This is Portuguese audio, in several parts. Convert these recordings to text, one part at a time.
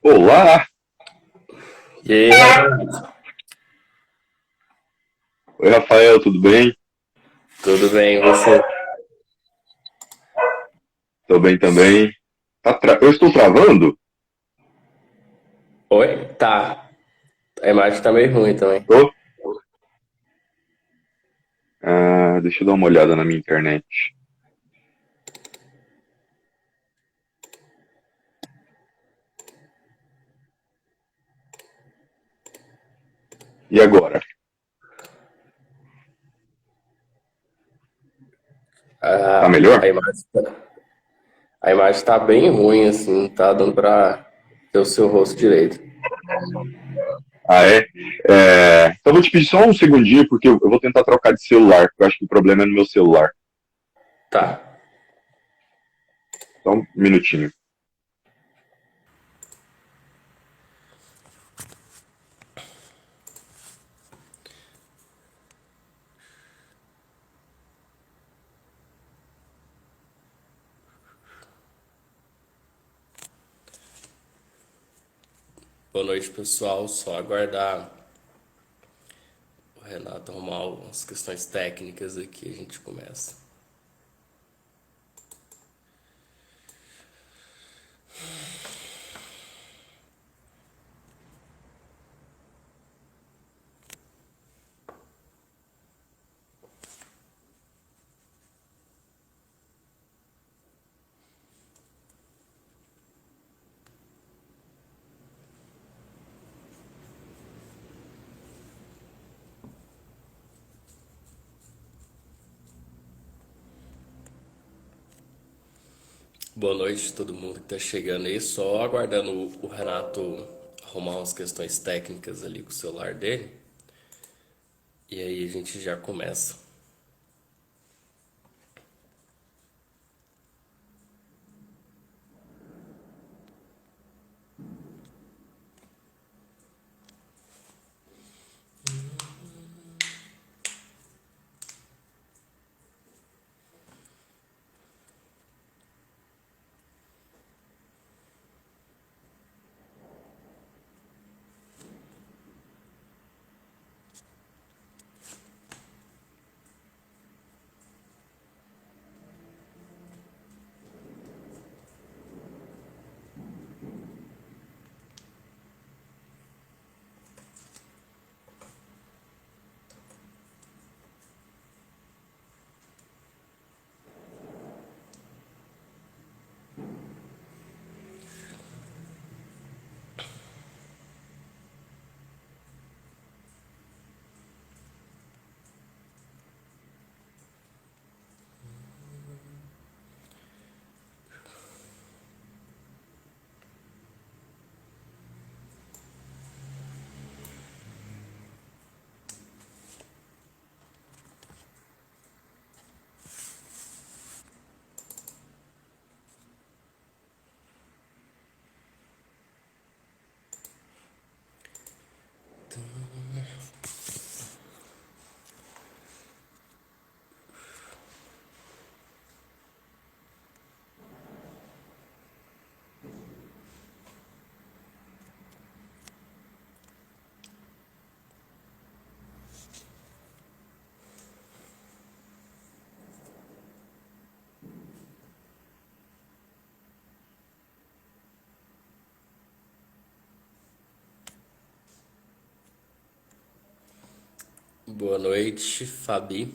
Olá! E aí, Renato? Oi, Rafael, tudo bem? Tudo bem, e você? Tô bem também. Eu estou travando? Oi? Tá. A imagem tá meio ruim também. Tô? Deixa eu dar uma olhada na minha internet. E agora? Tá A, melhor? a imagem, a imagem tá bem ruim, assim, não tá dando pra ver o seu rosto direito. Ah, é? Então eu vou te pedir só um segundinho, porque eu vou tentar trocar de celular, porque eu acho que o problema é no meu celular. Tá. Só um minutinho. Boa noite, pessoal. Só aguardar o Renato arrumar umas questões técnicas aqui e a gente começa. Boa noite a todo mundo que tá chegando aí. Só aguardando o Renato arrumar umas questões técnicas ali com o celular dele. E aí a gente já começa. Boa noite, Fabi.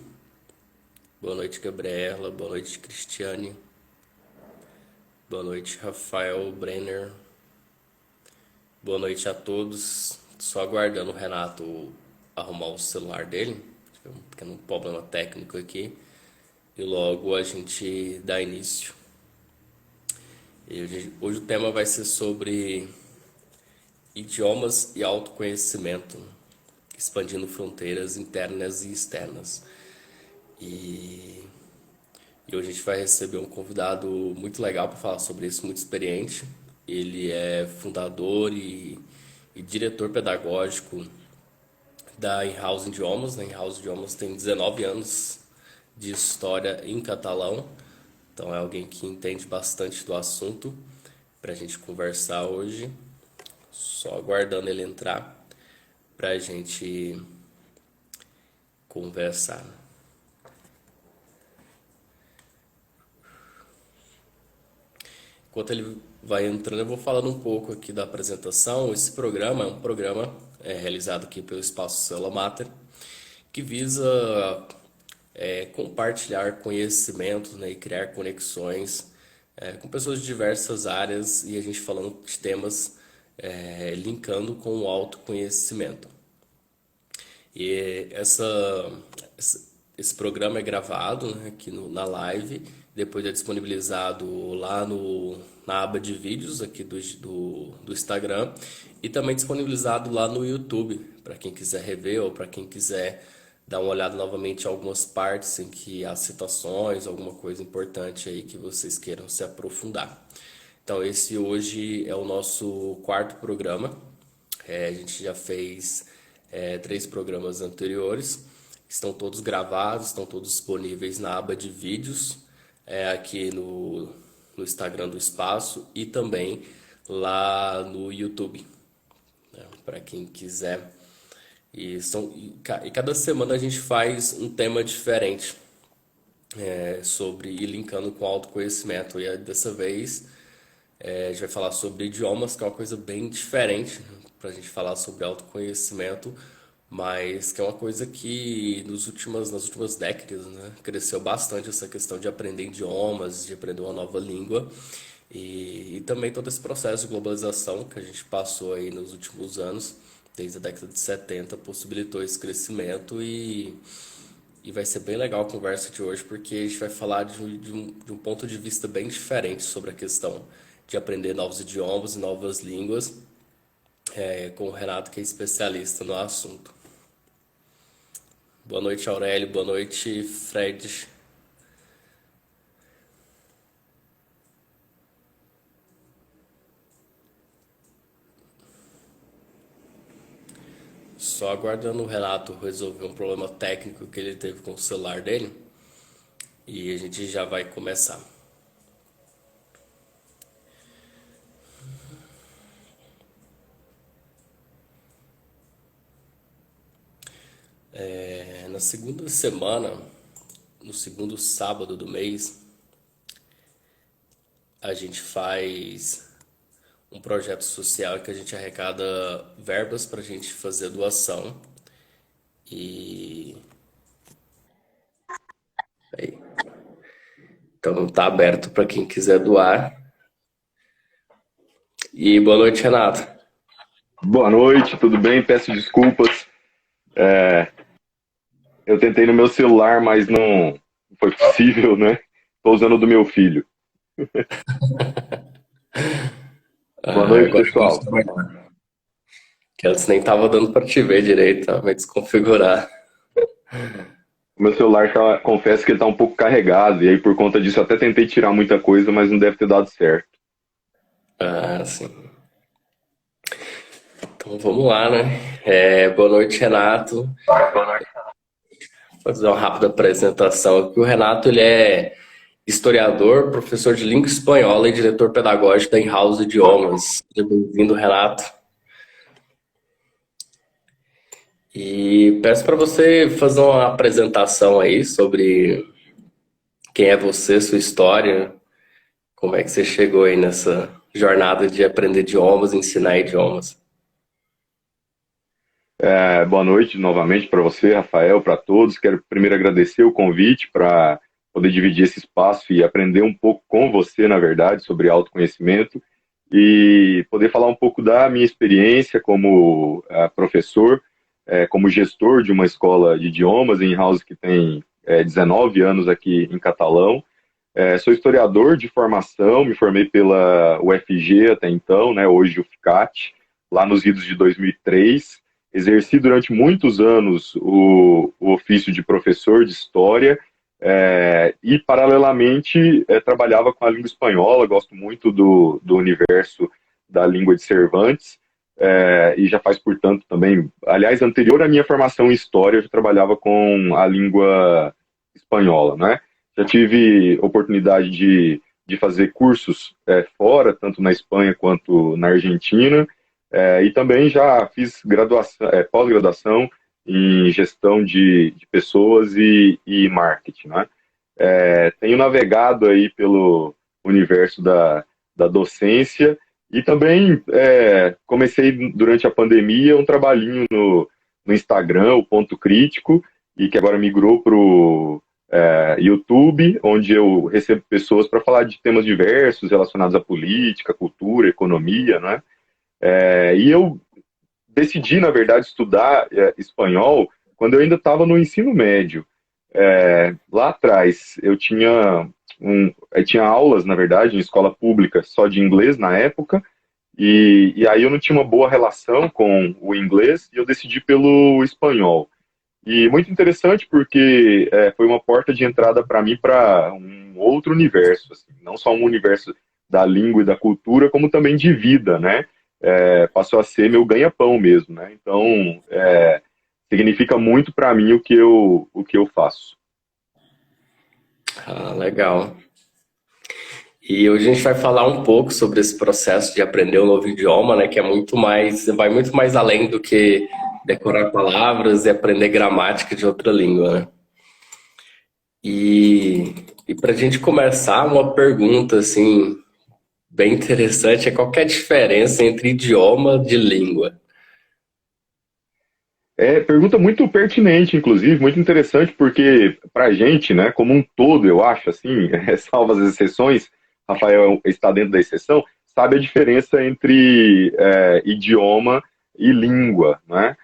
Boa noite, Gabriela. Boa noite, Cristiane. Boa noite, Rafael Brenner. Boa noite a todos. Só aguardando o Renato arrumar o celular dele. Tive um pequeno problema técnico aqui. E logo a gente dá início. Hoje o tema vai ser sobre idiomas e autoconhecimento, expandindo fronteiras internas e externas. E E hoje a gente vai receber um convidado muito legal para falar sobre isso, muito experiente. Ele é fundador e diretor pedagógico da In-House Idiomas. A In-House Idiomas tem 19 anos de história em catalão, então é alguém que entende bastante do assunto para a gente conversar hoje. Só aguardando ele entrar pra gente conversar. Enquanto ele vai entrando, eu vou falando um pouco aqui da apresentação. Esse programa é um programa realizado aqui pelo Espaço Célula Mater, que visa compartilhar conhecimentos, né, e criar conexões com pessoas de diversas áreas e a gente falando de temas linkando com o autoconhecimento. E esse programa é gravado, né, aqui na live, depois é disponibilizado lá na aba de vídeos aqui do Instagram e também disponibilizado lá no YouTube, para quem quiser rever ou para quem quiser dar uma olhada novamente em algumas partes em que há citações, alguma coisa importante aí que vocês queiram se aprofundar. Então, esse hoje é o nosso quarto programa. A gente já fez 3 programas anteriores, estão todos gravados, estão todos disponíveis na aba de vídeos, aqui no Instagram do Espaço e também lá no YouTube, né, para quem quiser. E cada semana a gente faz um tema diferente sobre e linkando com autoconhecimento. E dessa vez a gente vai falar sobre idiomas, que é uma coisa bem diferente, né, para a gente falar sobre autoconhecimento, mas que é uma coisa que nas últimas décadas, né, cresceu bastante essa questão de aprender idiomas, de aprender uma nova língua. E também todo esse processo de globalização que a gente passou aí nos últimos anos, desde a década de 70, possibilitou esse crescimento e vai ser bem legal a conversa de hoje, porque a gente vai falar de um ponto de vista bem diferente sobre a questão de aprender novos idiomas e novas línguas, com o Renato, que é especialista no assunto. Boa noite, Aurélio. Boa noite, Fred. Só aguardando o Renato resolver um problema técnico que ele teve com o celular dele e a gente já vai começar. Na segunda semana, no segundo sábado do mês, a gente faz um projeto social que a gente arrecada verbas para a gente fazer doação. E aí, então tá aberto para quem quiser doar. E boa noite, Renato. Boa noite, tudo bem? Peço desculpas. Eu tentei no meu celular, mas não foi possível, né? Estou usando o do meu filho. Boa noite, Agora pessoal. que antes nem tava dando para te ver direito, tá? Vai desconfigurar. O meu celular confesso que ele tá um pouco carregado, e aí por conta disso eu até tentei tirar muita coisa, mas não deve ter dado certo. Ah, sim. Então vamos lá, né? Boa noite, Renato. Vou fazer uma rápida apresentação aqui. O Renato, ele é historiador, professor de língua espanhola e diretor pedagógico da In-House Idiomas. Seja bem-vindo, Renato. E peço para você fazer uma apresentação aí sobre quem é você, sua história, como é que você chegou aí nessa jornada de aprender idiomas, ensinar idiomas. Boa noite novamente para você, Rafael, para todos. Quero primeiro agradecer o convite para poder dividir esse espaço e aprender um pouco com você, na verdade, sobre autoconhecimento e poder falar um pouco da minha experiência como professor, como gestor de uma escola de idiomas em House que tem 19 anos aqui em Catalão. Sou historiador de formação, me formei pela UFG até então, né, hoje o FCAT, lá nos idos de 2003. Exerci durante muitos anos o ofício de professor de história e, paralelamente, trabalhava com a língua espanhola. Gosto muito do universo da língua de Cervantes e já faz, portanto, também... Aliás, anterior à minha formação em história, eu já trabalhava com a língua espanhola, né? Já tive oportunidade de fazer cursos fora, tanto na Espanha quanto na Argentina. E também já fiz graduação, pós-graduação em gestão de pessoas e marketing, né? Tenho navegado aí pelo universo da docência e também comecei durante a pandemia um trabalhinho no Instagram, o Ponto Crítico, e que agora migrou para o YouTube, onde eu recebo pessoas para falar de temas diversos relacionados à política, cultura, economia, né? E eu decidi, na verdade, estudar espanhol quando eu ainda estava no ensino médio. Lá atrás, eu tinha aulas, na verdade, em escola pública só de inglês na época, e aí eu não tinha uma boa relação com o inglês e eu decidi pelo espanhol. E muito interessante porque foi uma porta de entrada para mim para um outro universo, assim, não só um universo da língua e da cultura, como também de vida, né? Passou a ser meu ganha-pão mesmo, né? Então, significa muito para mim o que eu faço. Ah, legal. E hoje a gente vai falar um pouco sobre esse processo de aprender um novo idioma, né? Que é muito mais, vai muito mais além do que decorar palavras e aprender gramática de outra língua, né? E para a gente começar, uma pergunta assim bem interessante é qual que é a diferença entre idioma de língua? Pergunta muito pertinente, inclusive, muito interessante, porque para a gente, né, como um todo, eu acho, assim, salvo as exceções, Rafael está dentro da exceção, sabe a diferença entre idioma e língua, né?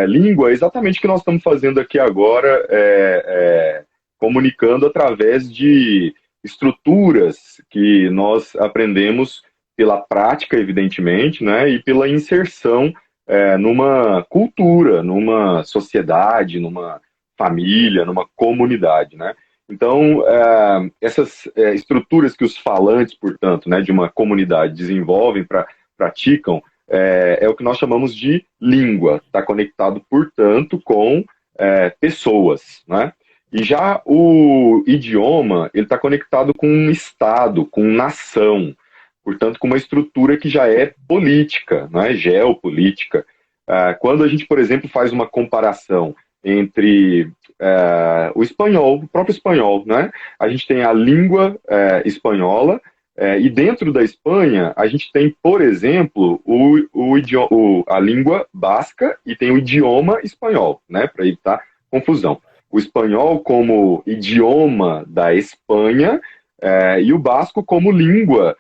Língua é exatamente o que nós estamos fazendo aqui agora, comunicando através de estruturas que nós aprendemos pela prática, evidentemente, né, e pela inserção numa cultura, numa sociedade, numa família, numa comunidade, né? Então, essas estruturas que os falantes, portanto, né, de uma comunidade desenvolvem, praticam, é o que nós chamamos de língua. Está conectado, portanto, com pessoas, né? E já o idioma, ele está conectado com um Estado, com nação, portanto, com uma estrutura que já é política, né, geopolítica. Quando a gente, por exemplo, faz uma comparação entre o espanhol, o próprio espanhol, né, a gente tem a língua espanhola, e dentro da Espanha, a gente tem, por exemplo, a língua basca e tem o idioma espanhol, né, para evitar confusão. O espanhol como idioma da Espanha e o basco como língua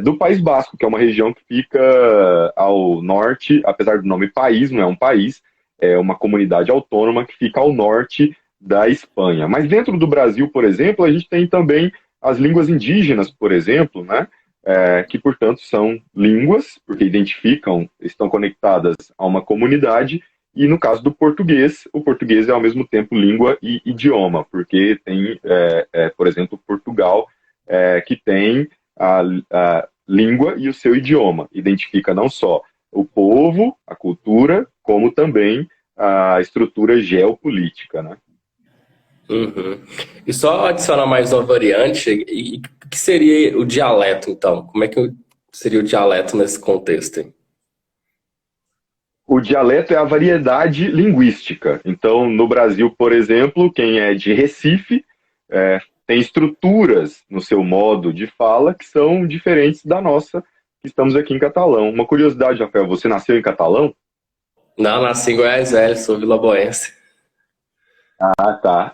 do País Basco, que é uma região que fica ao norte, apesar do nome país, não é um país, é uma comunidade autônoma que fica ao norte da Espanha. Mas dentro do Brasil, por exemplo, a gente tem também as línguas indígenas, por exemplo, né? Que, portanto, são línguas, porque identificam, estão conectadas a uma comunidade, e no caso do português, o português é ao mesmo tempo língua e idioma, porque tem, por exemplo, Portugal, que tem a língua e o seu idioma. Identifica não só o povo, a cultura, como também a estrutura geopolítica, né? Uhum. E só adicionar mais uma variante, e o que seria o dialeto, então? Como é que seria o dialeto nesse contexto aí? O dialeto é a variedade linguística. Então, no Brasil, por exemplo, quem é de Recife tem estruturas no seu modo de fala que são diferentes da nossa, que estamos aqui em catalão. Uma curiosidade, Rafael, você nasceu em catalão? Não, nasci em Goiás Velho, sou vilaboense. Ah, tá.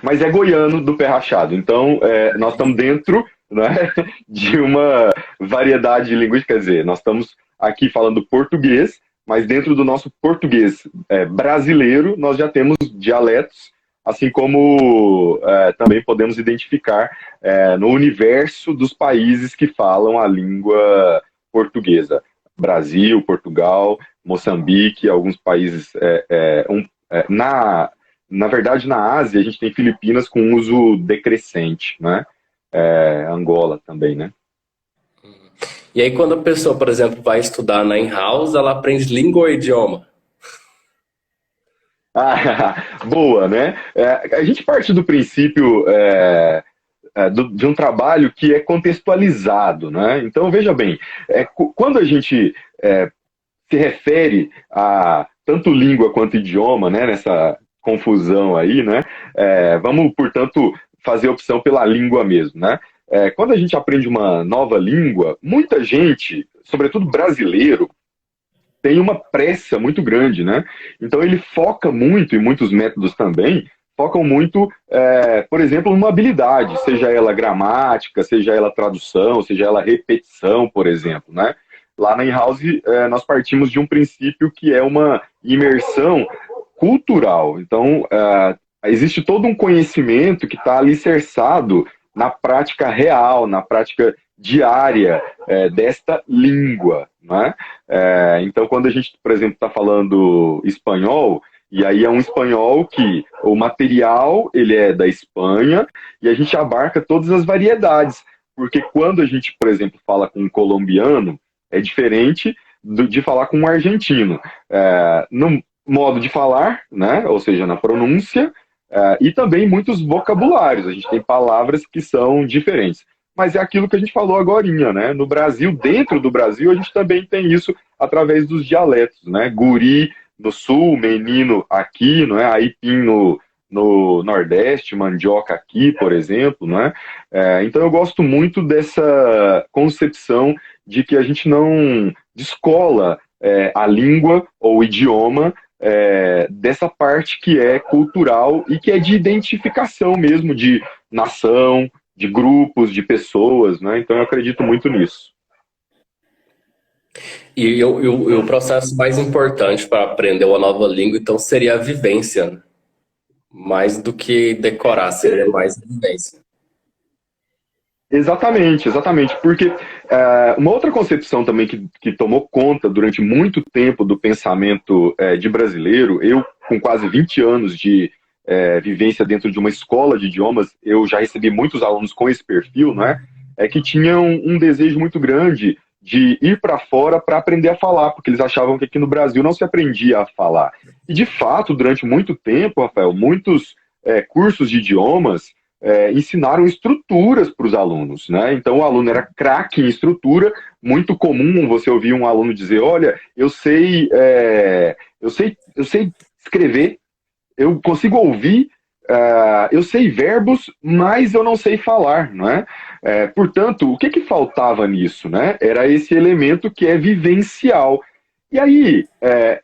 Mas é goiano do pé rachado. Então, nós estamos dentro, né, de uma variedade linguística. Quer dizer, nós estamos aqui falando português, mas dentro do nosso português brasileiro, nós já temos dialetos, assim como também podemos identificar no universo dos países que falam a língua portuguesa. Brasil, Portugal, Moçambique, alguns países na verdade, na Ásia, a gente tem Filipinas com uso decrescente, né? Angola também, né? E aí, quando a pessoa, por exemplo, vai estudar na in-house, ela aprende língua ou idioma? Boa, né? A gente parte do princípio de um trabalho que é contextualizado, né? Então, veja bem, quando a gente se refere a tanto língua quanto idioma, né, nessa confusão aí, né? Vamos, portanto, fazer opção pela língua mesmo, né? Quando a gente aprende uma nova língua, muita gente, sobretudo brasileiro, tem uma pressa muito grande, né? Então ele foca muito, e muitos métodos também, focam muito, por exemplo, numa habilidade, seja ela gramática, seja ela tradução, seja ela repetição, por exemplo, né? Lá na in-house, nós partimos de um princípio que é uma imersão cultural. Então, existe todo um conhecimento que está alicerçado na prática real, na prática diária desta língua, né? Então, quando a gente, por exemplo, está falando espanhol, e aí é um espanhol que o material ele é da Espanha e a gente abarca todas as variedades, porque quando a gente, por exemplo, fala com um colombiano, é diferente de falar com um argentino. No modo de falar, né? Ou seja, na pronúncia, e também muitos vocabulários. A gente tem palavras que são diferentes. Mas é aquilo que a gente falou agorinha, né? No Brasil, dentro do Brasil, a gente também tem isso através dos dialetos, né? Guri no sul, menino aqui, não é? Aipim no Nordeste, mandioca aqui, por exemplo, não é? Então eu gosto muito dessa concepção de que a gente não descola a língua ou o idioma dessa parte que é cultural e que é de identificação mesmo de nação, de grupos, de pessoas, né? Então eu acredito muito nisso. E o processo mais importante para aprender uma nova língua, então, seria a vivência, né? Mais do que decorar, seria mais a vivência. Exatamente, exatamente, porque uma outra concepção também que tomou conta durante muito tempo do pensamento de brasileiro, eu com quase 20 anos de vivência dentro de uma escola de idiomas, eu já recebi muitos alunos com esse perfil, né? Que tinham um desejo muito grande de ir para fora para aprender a falar, porque eles achavam que aqui no Brasil não se aprendia a falar. E de fato, durante muito tempo, Rafael, muitos cursos de idiomas ensinaram estruturas para os alunos, né? Então o aluno era craque em estrutura, muito comum você ouvir um aluno dizer, olha, eu sei escrever, eu consigo ouvir, eu sei verbos, mas eu não sei falar, não é? Portanto, o que faltava nisso, né? Era esse elemento que é vivencial. E aí,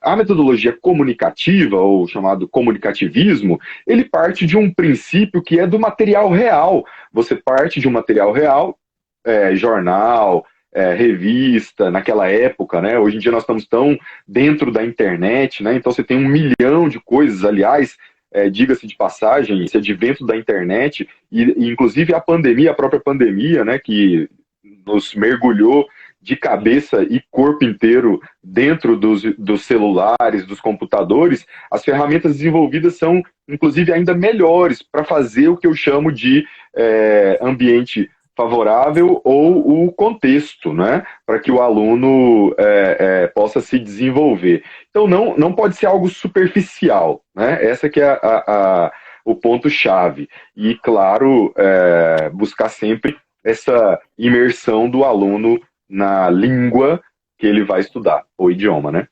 a metodologia comunicativa, ou chamado comunicativismo, ele parte de um princípio que é do material real. Você parte de um material real, jornal, revista, naquela época, né? Hoje em dia nós estamos tão dentro da internet, né? Então você tem 1 milhão de coisas, aliás, diga-se de passagem, esse advento da internet, e inclusive a própria pandemia, né? Que nos mergulhou de cabeça e corpo inteiro dentro dos celulares, dos computadores, as ferramentas desenvolvidas são, inclusive, ainda melhores para fazer o que eu chamo de ambiente favorável ou o contexto, né? Para que o aluno possa se desenvolver. Então, não pode ser algo superficial, né? Essa que é o ponto-chave. E, claro, buscar sempre essa imersão do aluno na língua que ele vai estudar, o idioma, né?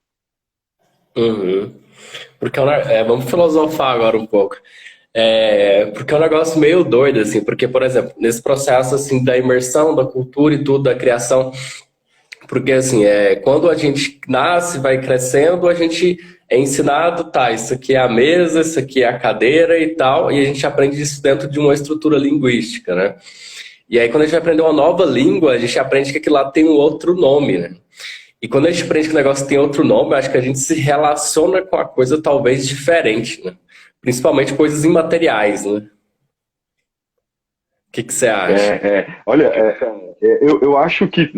Uhum. Porque vamos filosofar agora um pouco. Porque é um negócio meio doido, assim, porque, por exemplo, nesse processo assim, da imersão, da cultura e tudo, da criação, porque assim, quando a gente nasce, vai crescendo, a gente é ensinado, tá, isso aqui é a mesa, isso aqui é a cadeira e tal, e a gente aprende isso dentro de uma estrutura linguística, né? E aí, quando a gente vai aprender uma nova língua, a gente aprende que aquilo lá tem um outro nome, né? E quando a gente aprende que o negócio tem outro nome, eu acho que a gente se relaciona com a coisa talvez diferente, né? Principalmente coisas imateriais, né? O que que você acha? Olha, eu acho que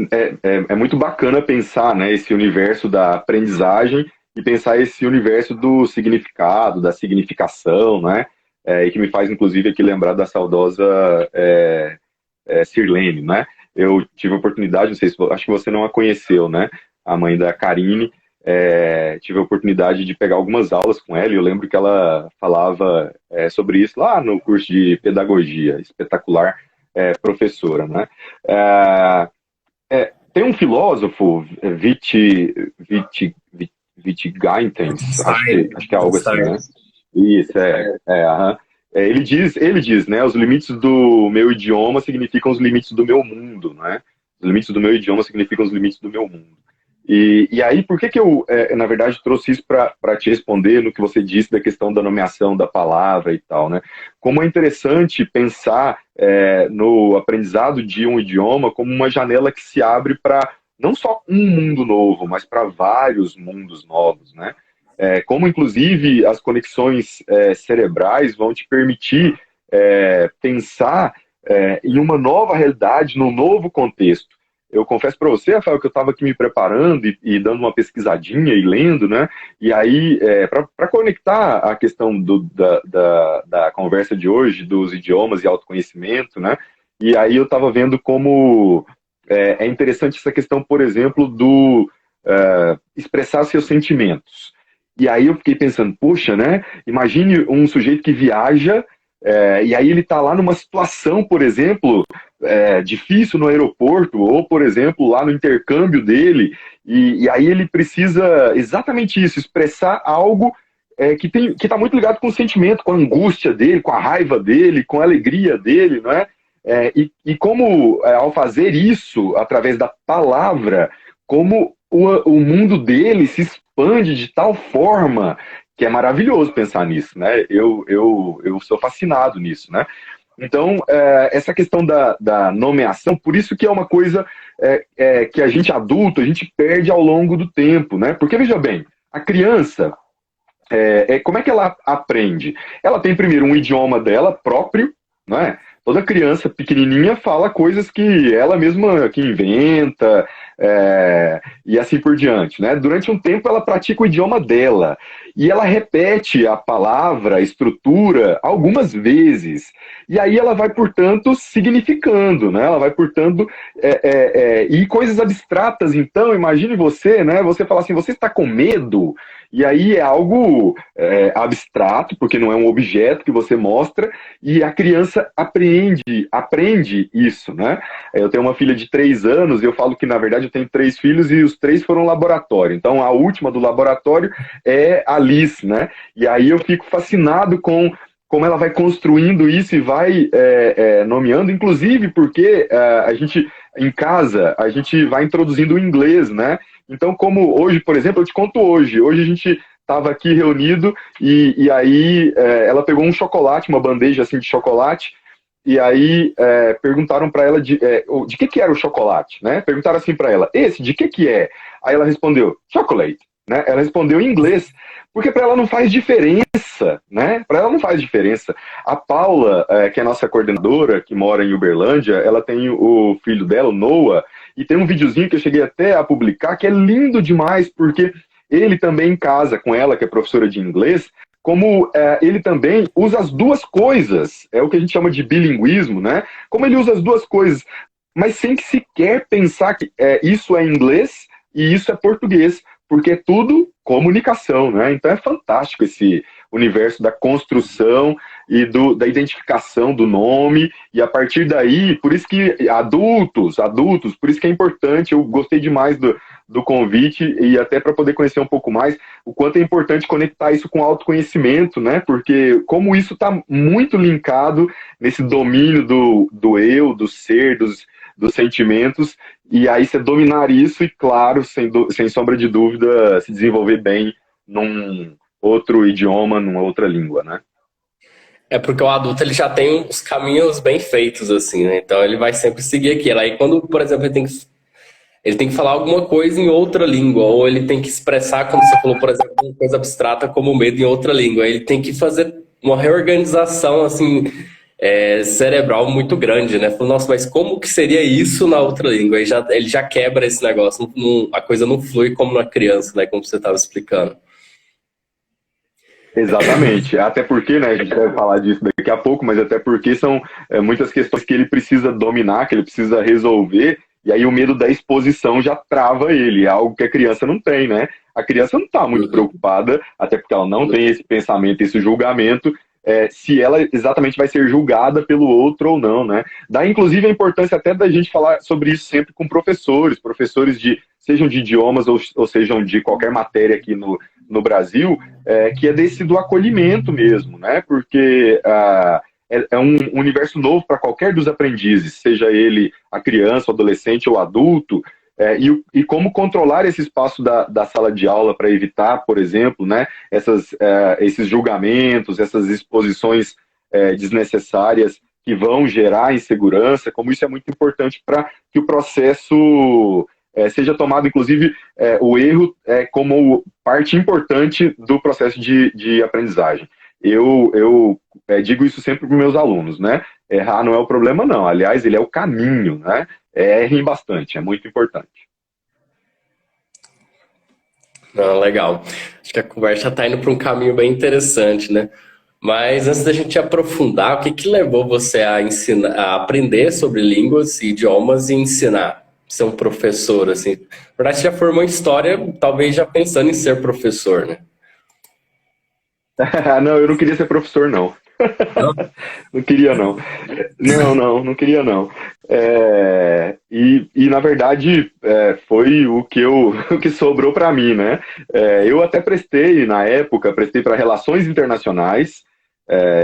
é muito bacana pensar, né, esse universo da aprendizagem e pensar esse universo do significado, da significação, né? E que me faz, inclusive, aqui lembrar da saudosa Sirlene, né? Eu tive a oportunidade, não sei se acho que você não a conheceu, né? A mãe da Karine, tive a oportunidade de pegar algumas aulas com ela e eu lembro que ela falava sobre isso lá no curso de pedagogia, espetacular professora, né? tem um filósofo, Wittgenstein, acho que é algo assim, né? Isso, aham. Ele diz, né, os limites do meu idioma significam os limites do meu mundo, né? Os limites do meu idioma significam os limites do meu mundo. E aí, por que que eu, na verdade, trouxe isso para te responder no que você disse da questão da nomeação da palavra e tal, né? Como é interessante pensar no aprendizado de um idioma como uma janela que se abre para não só um mundo novo, mas para vários mundos novos, né? Como, inclusive, as conexões cerebrais vão te permitir pensar em uma nova realidade, num novo contexto. Eu confesso para você, Rafael, que eu estava aqui me preparando e dando uma pesquisadinha e lendo, né? E aí, para conectar a questão da conversa de hoje, dos idiomas e autoconhecimento, né? E aí eu estava vendo como é interessante essa questão, por exemplo, do expressar seus sentimentos. E aí eu fiquei pensando, puxa, né? Imagine um sujeito que viaja e aí ele está lá numa situação, por exemplo, difícil no aeroporto, ou, por exemplo, lá no intercâmbio dele, e aí ele precisa exatamente isso, expressar algo que está muito ligado com o sentimento, com a angústia dele, com a raiva dele, com a alegria dele, não é? E como, ao fazer isso, através da palavra, como o mundo dele se expande de tal forma que é maravilhoso pensar nisso, né? Eu sou fascinado nisso, né? Então, essa questão da nomeação, por isso que é uma coisa que a gente adulto, a gente perde ao longo do tempo, né? Porque, veja bem, a criança, como é que ela aprende? Ela tem primeiro um idioma dela próprio, não é? Toda criança pequenininha fala coisas que ela mesma que inventa, e assim por diante, né? Durante um tempo ela pratica o idioma dela e ela repete a palavra, a estrutura algumas vezes e aí ela vai, portanto, significando, né? Ela vai, portanto, e coisas abstratas. Então, imagine você, né? Você fala assim, você está com medo? E aí é algo abstrato, porque não é um objeto que você mostra, e a criança aprende isso, né? Eu tenho uma filha de 3 anos, e eu falo que, na verdade, eu tenho 3 filhos, e os 3 foram laboratório. Então, a última do laboratório é a Liz, né? E aí eu fico fascinado com como ela vai construindo isso e vai nomeando, inclusive porque a gente, em casa, a gente vai introduzindo o inglês, né? Então, como hoje, por exemplo, eu te conto hoje a gente estava aqui reunido e aí ela pegou um chocolate, uma bandeja assim de chocolate, e aí perguntaram para ela de que era o chocolate, né? Perguntaram assim para ela, esse, de que é? Aí ela respondeu, chocolate, né? Ela respondeu em inglês, porque para ela não faz diferença, né? Para ela não faz diferença. A Paula, que é a nossa coordenadora, que mora em Uberlândia, ela tem o filho dela, o Noah, e tem um videozinho que eu cheguei até a publicar, que é lindo demais, porque ele também em casa com ela, que é professora de inglês, como ele também usa as duas coisas, é o que a gente chama de bilinguismo, né? Como ele usa as duas coisas, mas sem que sequer pensar que isso é inglês e isso é português, porque é tudo comunicação, né? Então é fantástico esse universo da construção e da identificação do nome, e a partir daí, por isso que adultos, por isso que é importante, eu gostei demais do convite, e até para poder conhecer um pouco mais, o quanto é importante conectar isso com autoconhecimento, né? Porque como isso está muito linkado nesse domínio do eu, do ser, dos sentimentos, e aí você dominar isso e, claro, sem sombra de dúvida, se desenvolver bem num outro idioma, numa outra língua, né? É porque o adulto ele já tem os caminhos bem feitos, assim, né? Então ele vai sempre seguir aquilo. Aí quando, por exemplo, ele tem que falar alguma coisa em outra língua, ou ele tem que expressar, como você falou, por exemplo, uma coisa abstrata como medo em outra língua. Ele tem que fazer uma reorganização, assim, cerebral muito grande, né? Falou, nossa, mas como que seria isso na outra língua? Aí ele já quebra esse negócio, a coisa não flui como na criança, né? Como você estava explicando. Exatamente, até porque, né, a gente vai falar disso daqui a pouco, mas até porque são muitas questões que ele precisa dominar, que ele precisa resolver, e aí o medo da exposição já trava ele, é algo que a criança não tem, né? A criança não está muito preocupada, até porque ela não tem esse pensamento, esse julgamento se ela exatamente vai ser julgada pelo outro ou não, né? Daí, inclusive, a importância até da gente falar sobre isso sempre com professores sejam de idiomas ou sejam de qualquer matéria aqui no Brasil, que é desse do acolhimento mesmo, né? Porque é um universo novo para qualquer dos aprendizes, seja ele a criança, o adolescente ou adulto, e como controlar esse espaço da sala de aula para evitar, por exemplo, né, esses julgamentos, essas exposições desnecessárias que vão gerar insegurança, como isso é muito importante para que o processo seja tomado, inclusive, o erro como parte importante do processo de aprendizagem. Eu digo isso sempre para os meus alunos, né? Errar não é o problema, não. Aliás, ele é o caminho, né? Errem bastante, é muito importante. Não, legal. Acho que a conversa está indo para um caminho bem interessante, né? Mas antes da gente aprofundar, o que que levou você a ensinar, a aprender sobre línguas e idiomas e ensinar? Ser um professor, assim. Na verdade, você já formou em história, talvez já pensando em ser professor, né? Não, eu não queria ser professor, não. Não queria, não. Não queria, não. Na verdade, foi o que sobrou para mim, né? Eu até prestei, na época, prestei para Relações Internacionais,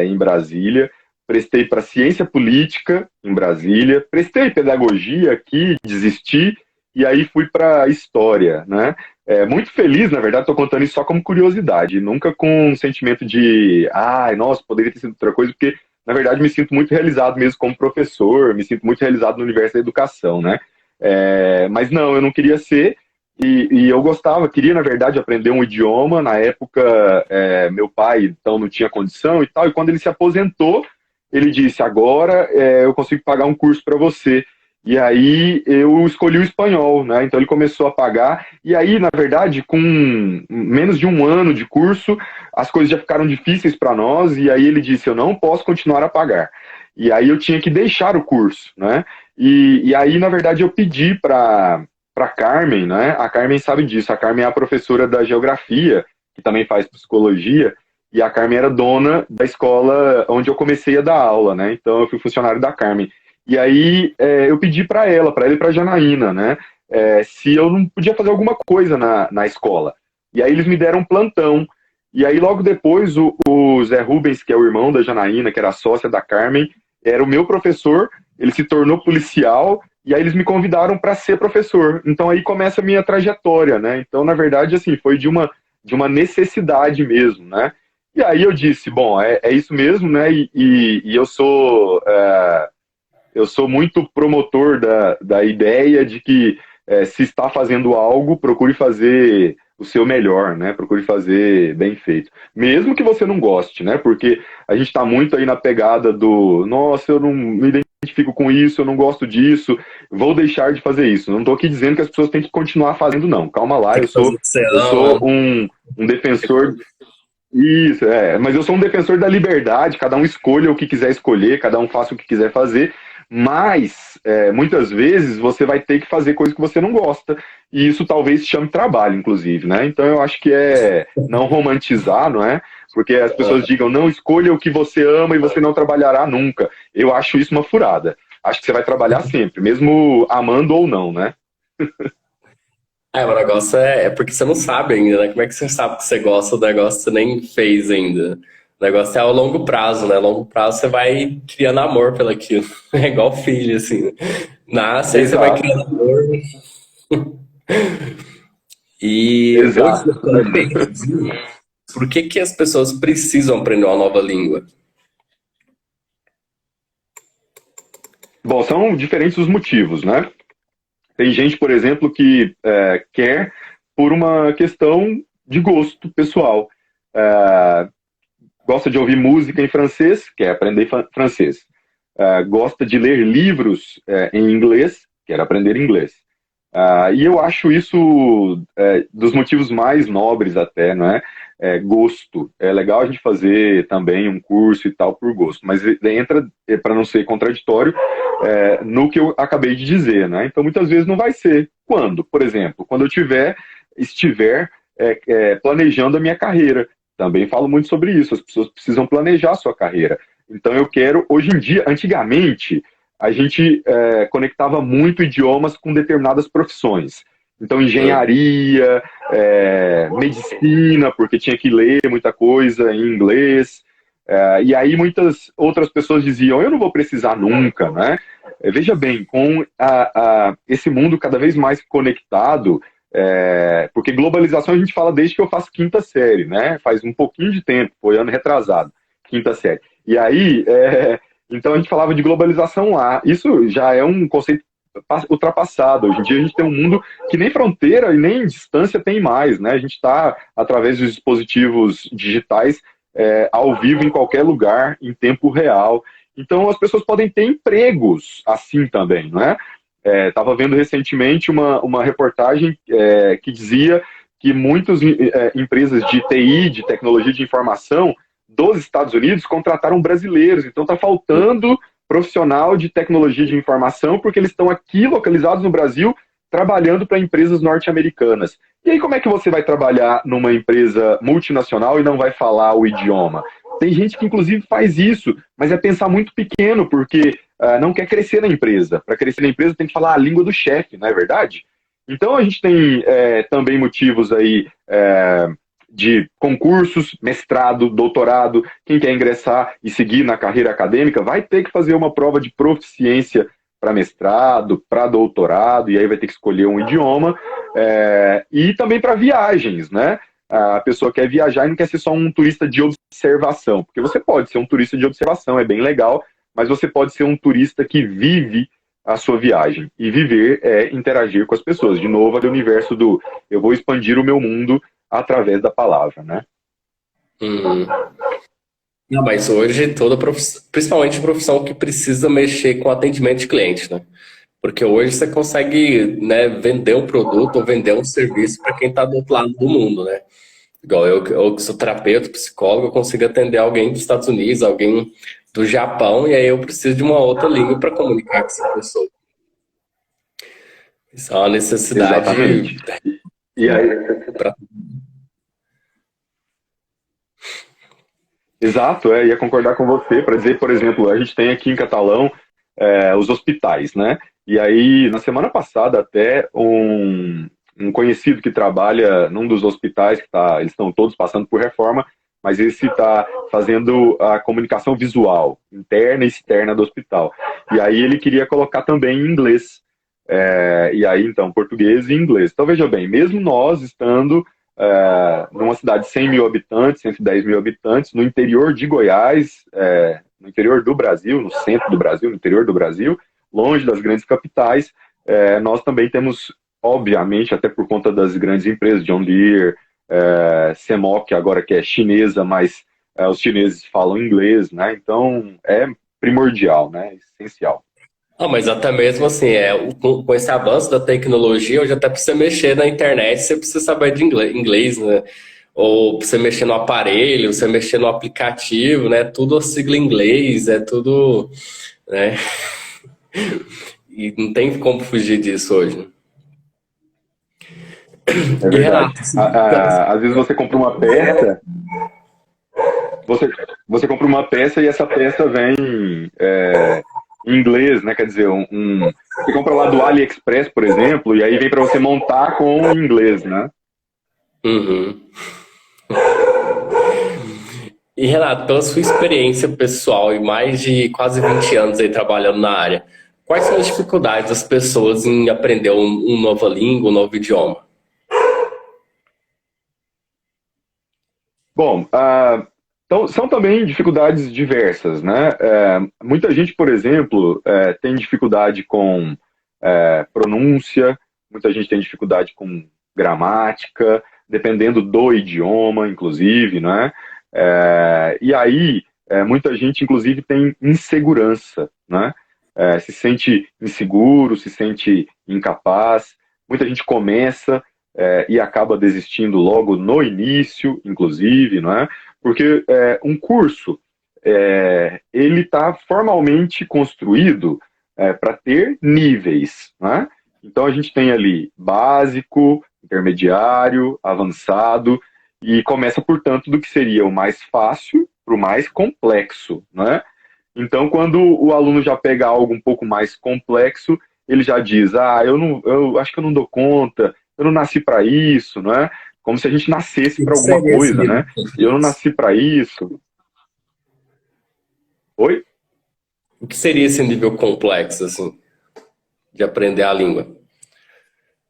em Brasília, prestei para Ciência Política, em Brasília, prestei Pedagogia aqui, desisti, e aí fui para História, né? Muito feliz, na verdade, estou contando isso só como curiosidade, nunca com um sentimento de, ai, nossa, poderia ter sido outra coisa, porque, na verdade, me sinto muito realizado mesmo como professor, me sinto muito realizado no universo da educação, né? Mas não, eu não queria ser, e eu gostava, queria, na verdade, aprender um idioma. Na época, meu pai, então, não tinha condição e tal, e quando ele se aposentou, ele disse, agora eu consigo pagar um curso para você. E aí eu escolhi o espanhol, né? Então ele começou a pagar. E aí, na verdade, com menos de um ano de curso, as coisas já ficaram difíceis para nós. E aí ele disse: eu não posso continuar a pagar. E aí eu tinha que deixar o curso, né? E aí, na verdade, eu pedi para Carmen, né? A Carmen sabe disso. A Carmen é a professora da geografia, que também faz psicologia. E a Carmen era dona da escola onde eu comecei a dar aula, né? Então eu fui funcionário da Carmen. E aí eu pedi para ela e para a Janaína, né, se eu não podia fazer alguma coisa na escola. E aí eles me deram um plantão. E aí logo depois o Zé Rubens, que é o irmão da Janaína, que era a sócia da Carmen, era o meu professor, ele se tornou policial, e aí eles me convidaram para ser professor. Então aí começa a minha trajetória, né? Então, na verdade, assim, foi de uma necessidade mesmo, né? E aí eu disse, bom, é isso mesmo, né? E eu sou muito promotor da ideia de que se está fazendo algo, procure fazer o seu melhor, né? Procure fazer bem feito. Mesmo que você não goste, né? Porque a gente está muito aí na pegada do nossa, eu não me identifico com isso, eu não gosto disso, vou deixar de fazer isso. Não estou aqui dizendo que as pessoas têm que continuar fazendo, não. Calma lá, Tem que fazer o que você eu sou ama. um defensor. Isso, mas eu sou um defensor da liberdade, cada um escolha o que quiser escolher, cada um faça o que quiser fazer, mas muitas vezes você vai ter que fazer coisa que você não gosta, e isso talvez chame trabalho, inclusive, né? Então eu acho que é não romantizar, não é? Porque as pessoas digam, não, escolha o que você ama e você não trabalhará nunca. Eu acho isso uma furada. Acho que você vai trabalhar sempre, mesmo amando ou não, né? O negócio é porque você não sabe ainda, né? Como é que você sabe que você gosta do negócio que você nem fez ainda? O negócio é ao longo prazo, né? A longo prazo você vai criando amor pelaquilo. É igual filho, assim, né? Nasce, aí você vai Exato, criando amor. E hoje, exato. atualmente, por que que as pessoas precisam aprender uma nova língua? Bom, são diferentes os motivos, né? Tem gente, por exemplo, que quer por uma questão de gosto pessoal. É, Gosta de ouvir música em francês, quer aprender francês. Gosta de ler livros em inglês, quer aprender inglês. E eu acho isso dos motivos mais nobres até, não é? Gosto. É legal a gente fazer também um curso e tal por gosto, mas entra, para não ser contraditório, no que eu acabei de dizer, né? Então muitas vezes não vai ser. Quando? Por exemplo, quando eu estiver planejando a minha carreira. também falo muito sobre isso. As pessoas precisam planejar a sua carreira. Então eu quero, hoje em dia, antigamente, a gente conectava muito idiomas com determinadas profissões. Então, engenharia, medicina, porque tinha que ler muita coisa em inglês. E aí muitas outras pessoas diziam, eu não vou precisar nunca, né? Veja bem, com esse mundo cada vez mais conectado, porque globalização a gente fala desde que eu faço quinta série, né? Faz um pouquinho de tempo, foi ano retrasado, quinta série. E aí, então a gente falava de globalização lá. Isso já é um conceito ultrapassado. Hoje em dia a gente tem um mundo que nem fronteira e nem distância tem mais, né? A gente está, através dos dispositivos digitais, ao vivo em qualquer lugar, em tempo real. Então as pessoas podem ter empregos assim também, né? Estava vendo recentemente uma reportagem que dizia que muitas empresas de TI, de tecnologia de informação, dos Estados Unidos contrataram brasileiros. Então está faltando profissional de tecnologia de informação porque eles estão aqui localizados no Brasil trabalhando para empresas norte-americanas. E aí como é que você vai trabalhar numa empresa multinacional e não vai falar o idioma? Tem gente que inclusive faz isso, mas é pensar muito pequeno porque não quer crescer na empresa. Para crescer na empresa tem que falar a língua do chefe, não é verdade? Então a gente tem também motivos aí de concursos, mestrado, doutorado. Quem quer ingressar e seguir na carreira acadêmica vai ter que fazer uma prova de proficiência para mestrado, para doutorado, e aí vai ter que escolher um idioma, e também para viagens, né? A pessoa quer viajar e não quer ser só um turista de observação, porque você pode ser um turista de observação, é bem legal, mas você pode ser um turista que vive a sua viagem. E viver é interagir com as pessoas. De novo, é o universo do eu vou expandir o meu mundo através da palavra, né? Não, mas hoje toda profissão, principalmente profissão que precisa mexer com atendimento de cliente, né? Porque hoje você consegue, né, vender um produto ou vender um serviço para quem está do outro lado do mundo, né? Igual eu que sou terapeuta, psicólogo, eu consigo atender alguém dos Estados Unidos, alguém do Japão, e aí eu preciso de uma outra língua para comunicar com essa pessoa. Isso é uma necessidade. Exatamente. E aí, pra... exato, ia concordar com você para dizer, por exemplo, a gente tem aqui em Catalão os hospitais, né? E aí, na semana passada, até um conhecido que trabalha num dos hospitais, eles estão todos passando por reforma, mas esse está fazendo a comunicação visual, interna e externa do hospital. E aí ele queria colocar também em inglês. E aí, então, português e inglês. Então, veja bem, mesmo nós estando numa cidade de 100 mil habitantes, 110 mil habitantes, no interior de Goiás, no interior do Brasil, no centro do Brasil, no interior do Brasil, longe das grandes capitais, nós também temos, obviamente, até por conta das grandes empresas, John Deere, CMOC, agora que é chinesa, mas os chineses falam inglês, né? Então, é primordial, né? Essencial. Ah, mas até mesmo assim, com esse avanço da tecnologia, hoje até para você mexer na internet, você precisa saber de inglês, né? Ou pra você mexer no aparelho, você mexer no aplicativo, né? Tudo a sigla em inglês, é tudo, né? E não tem como fugir disso hoje. É E verdade. Renato, Às vezes você compra uma peça, você compra uma peça e essa peça vem em inglês, né? Quer dizer, você compra lá do AliExpress, por exemplo, e aí vem para você montar com inglês, né? Uhum. E Renato, pela sua experiência pessoal e mais de quase 20 anos aí trabalhando na área, quais são as dificuldades das pessoas em aprender uma nova língua, um novo idioma? Bom, então, são também dificuldades diversas, né? Muita gente, por exemplo, tem dificuldade com pronúncia, muita gente tem dificuldade com gramática, dependendo do idioma, inclusive, né? E aí, muita gente, inclusive, tem insegurança, né? Se sente inseguro, se sente incapaz. Muita gente começa e acaba desistindo logo no início, inclusive, não é? Porque um curso, ele está formalmente construído para ter níveis, né? Então a gente tem ali básico, intermediário, avançado, E começa, portanto, do que seria o mais fácil para o mais complexo, né? Então, quando o aluno já pega algo um pouco mais complexo, ele já diz, eu acho que eu não dou conta, eu não nasci para isso, né? Como se a gente nascesse O para que alguma seria esse coisa, nível né? Eu não complexo? nasci para isso. Oi? O que seria esse nível complexo, assim, de aprender a língua?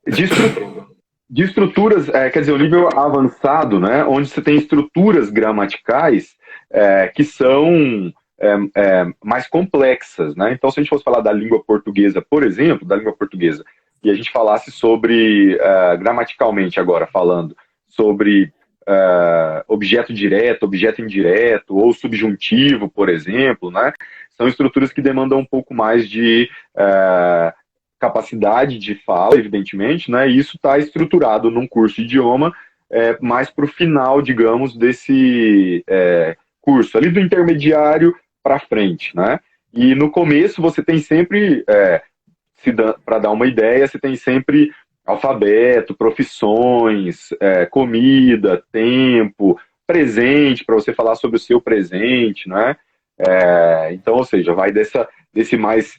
De, estru de estruturas, quer dizer, o nível avançado, né? Onde você tem estruturas gramaticais que são mais complexas, né? Então, se a gente fosse falar da língua portuguesa, por exemplo, da língua portuguesa, e a gente falasse sobre, gramaticalmente agora, falando sobre objeto direto, objeto indireto, ou subjuntivo, por exemplo, né? São estruturas que demandam um pouco mais de capacidade de fala, evidentemente, né? E isso está estruturado num curso de idioma mais para o final, digamos, desse curso, ali do intermediário para frente, né? E no começo você tem sempre, para dar uma ideia, você tem sempre alfabeto, profissões, comida, tempo, presente, para você falar sobre o seu presente, né? Então, ou seja, vai desse mais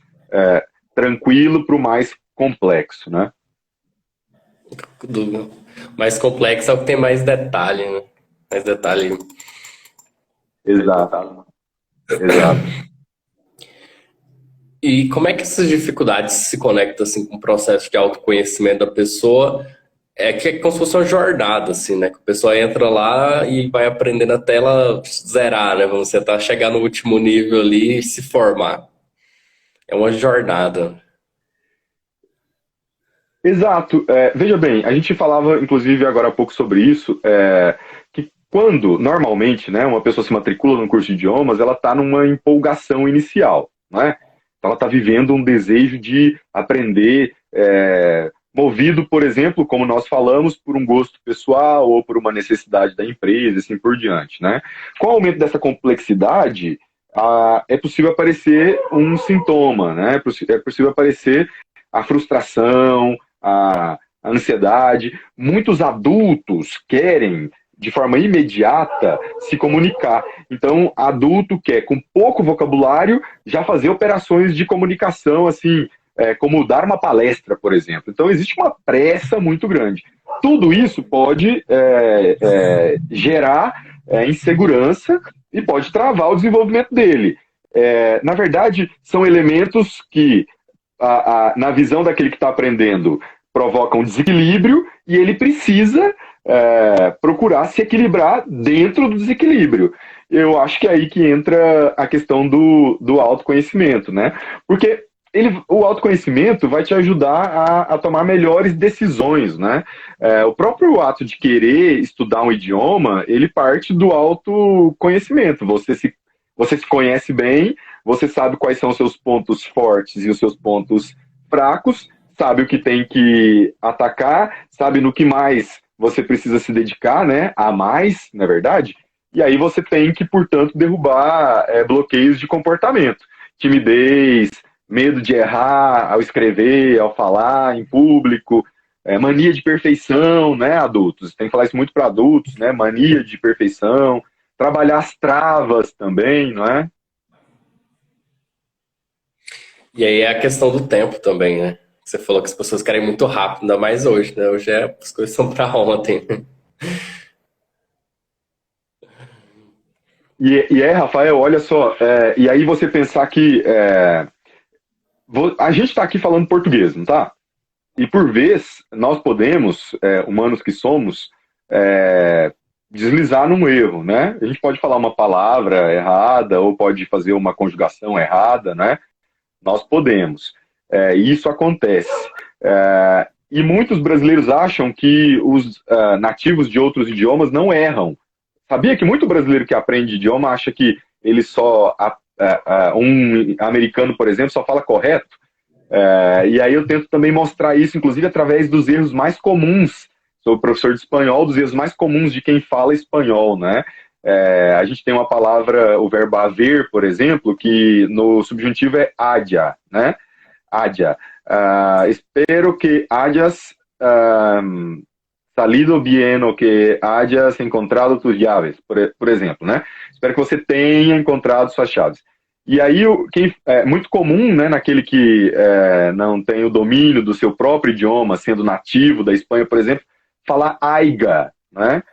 tranquilo para o mais complexo, né? Do mais complexo é o que tem mais detalhe, né? Mais detalhe. Exato, exato. E como é que essas dificuldades se conectam assim com o processo de autoconhecimento da pessoa? É que é como se fosse uma jornada, assim, né? Que a pessoa entra lá e vai aprendendo até ela zerar, né? Vamos tentar chegar no último nível ali e se formar. É uma jornada. Exato. Veja bem, a gente falava, inclusive, agora há pouco sobre isso, que quando, normalmente, né, uma pessoa se matricula num curso de idiomas, ela está numa empolgação inicial, né? Então, ela está vivendo um desejo de aprender, movido, por exemplo, como nós falamos, por um gosto pessoal ou por uma necessidade da empresa, e assim por diante, né? Com o aumento dessa complexidade, é possível aparecer um sintoma, né? É possível aparecer a frustração, a ansiedade. Muitos adultos querem, de forma imediata, se comunicar. Então, adulto quer, com pouco vocabulário, já fazer operações de comunicação, assim, como dar uma palestra, por exemplo. Então, existe uma pressa muito grande. Tudo isso pode gerar insegurança e pode travar o desenvolvimento dele. Na verdade, são elementos que na visão daquele que está aprendendo, provoca um desequilíbrio e ele precisa procurar se equilibrar dentro do desequilíbrio. Eu acho que é aí que entra a questão do autoconhecimento, né? Porque o autoconhecimento vai te ajudar a tomar melhores decisões, né? O próprio ato de querer estudar um idioma, ele parte do autoconhecimento. Você se conhece bem, você sabe quais são os seus pontos fortes e os seus pontos fracos, sabe o que tem que atacar, sabe no que mais você precisa se dedicar, né? A mais, na verdade. E aí você tem que, portanto, derrubar bloqueios de comportamento. Timidez, medo de errar ao escrever, ao falar em público, mania de perfeição, né, adultos? Tem que falar isso muito para adultos, né? Mania de perfeição, trabalhar as travas também, não é? E aí é a questão do tempo também, né? Você falou que as pessoas querem muito rápido, ainda mais hoje, né? Hoje as coisas são para ontem. Rafael, olha só, e aí você pensar que a gente está aqui falando português, não tá? E por vez, nós podemos, humanos que somos, deslizar num erro, né? A gente pode falar uma palavra errada ou pode fazer uma conjugação errada, né? Nós podemos. E isso acontece. E muitos brasileiros acham que os nativos de outros idiomas não erram. Sabia que muito brasileiro que aprende idioma acha que ele só. Um americano, por exemplo, só fala correto? E aí eu tento também mostrar isso, inclusive através dos erros mais comuns. Sou professor de espanhol, dos erros mais comuns de quem fala espanhol, né? A gente tem uma palavra, o verbo haver, por exemplo, que no subjuntivo é haja, né? Haja. Espero que hayas salido bien o que hayas encontrado tus llaves, por exemplo, né? Espero que você tenha encontrado suas chaves. E aí, é muito comum, né, naquele que não tem o domínio do seu próprio idioma, sendo nativo da Espanha, por exemplo, falar aiga, né?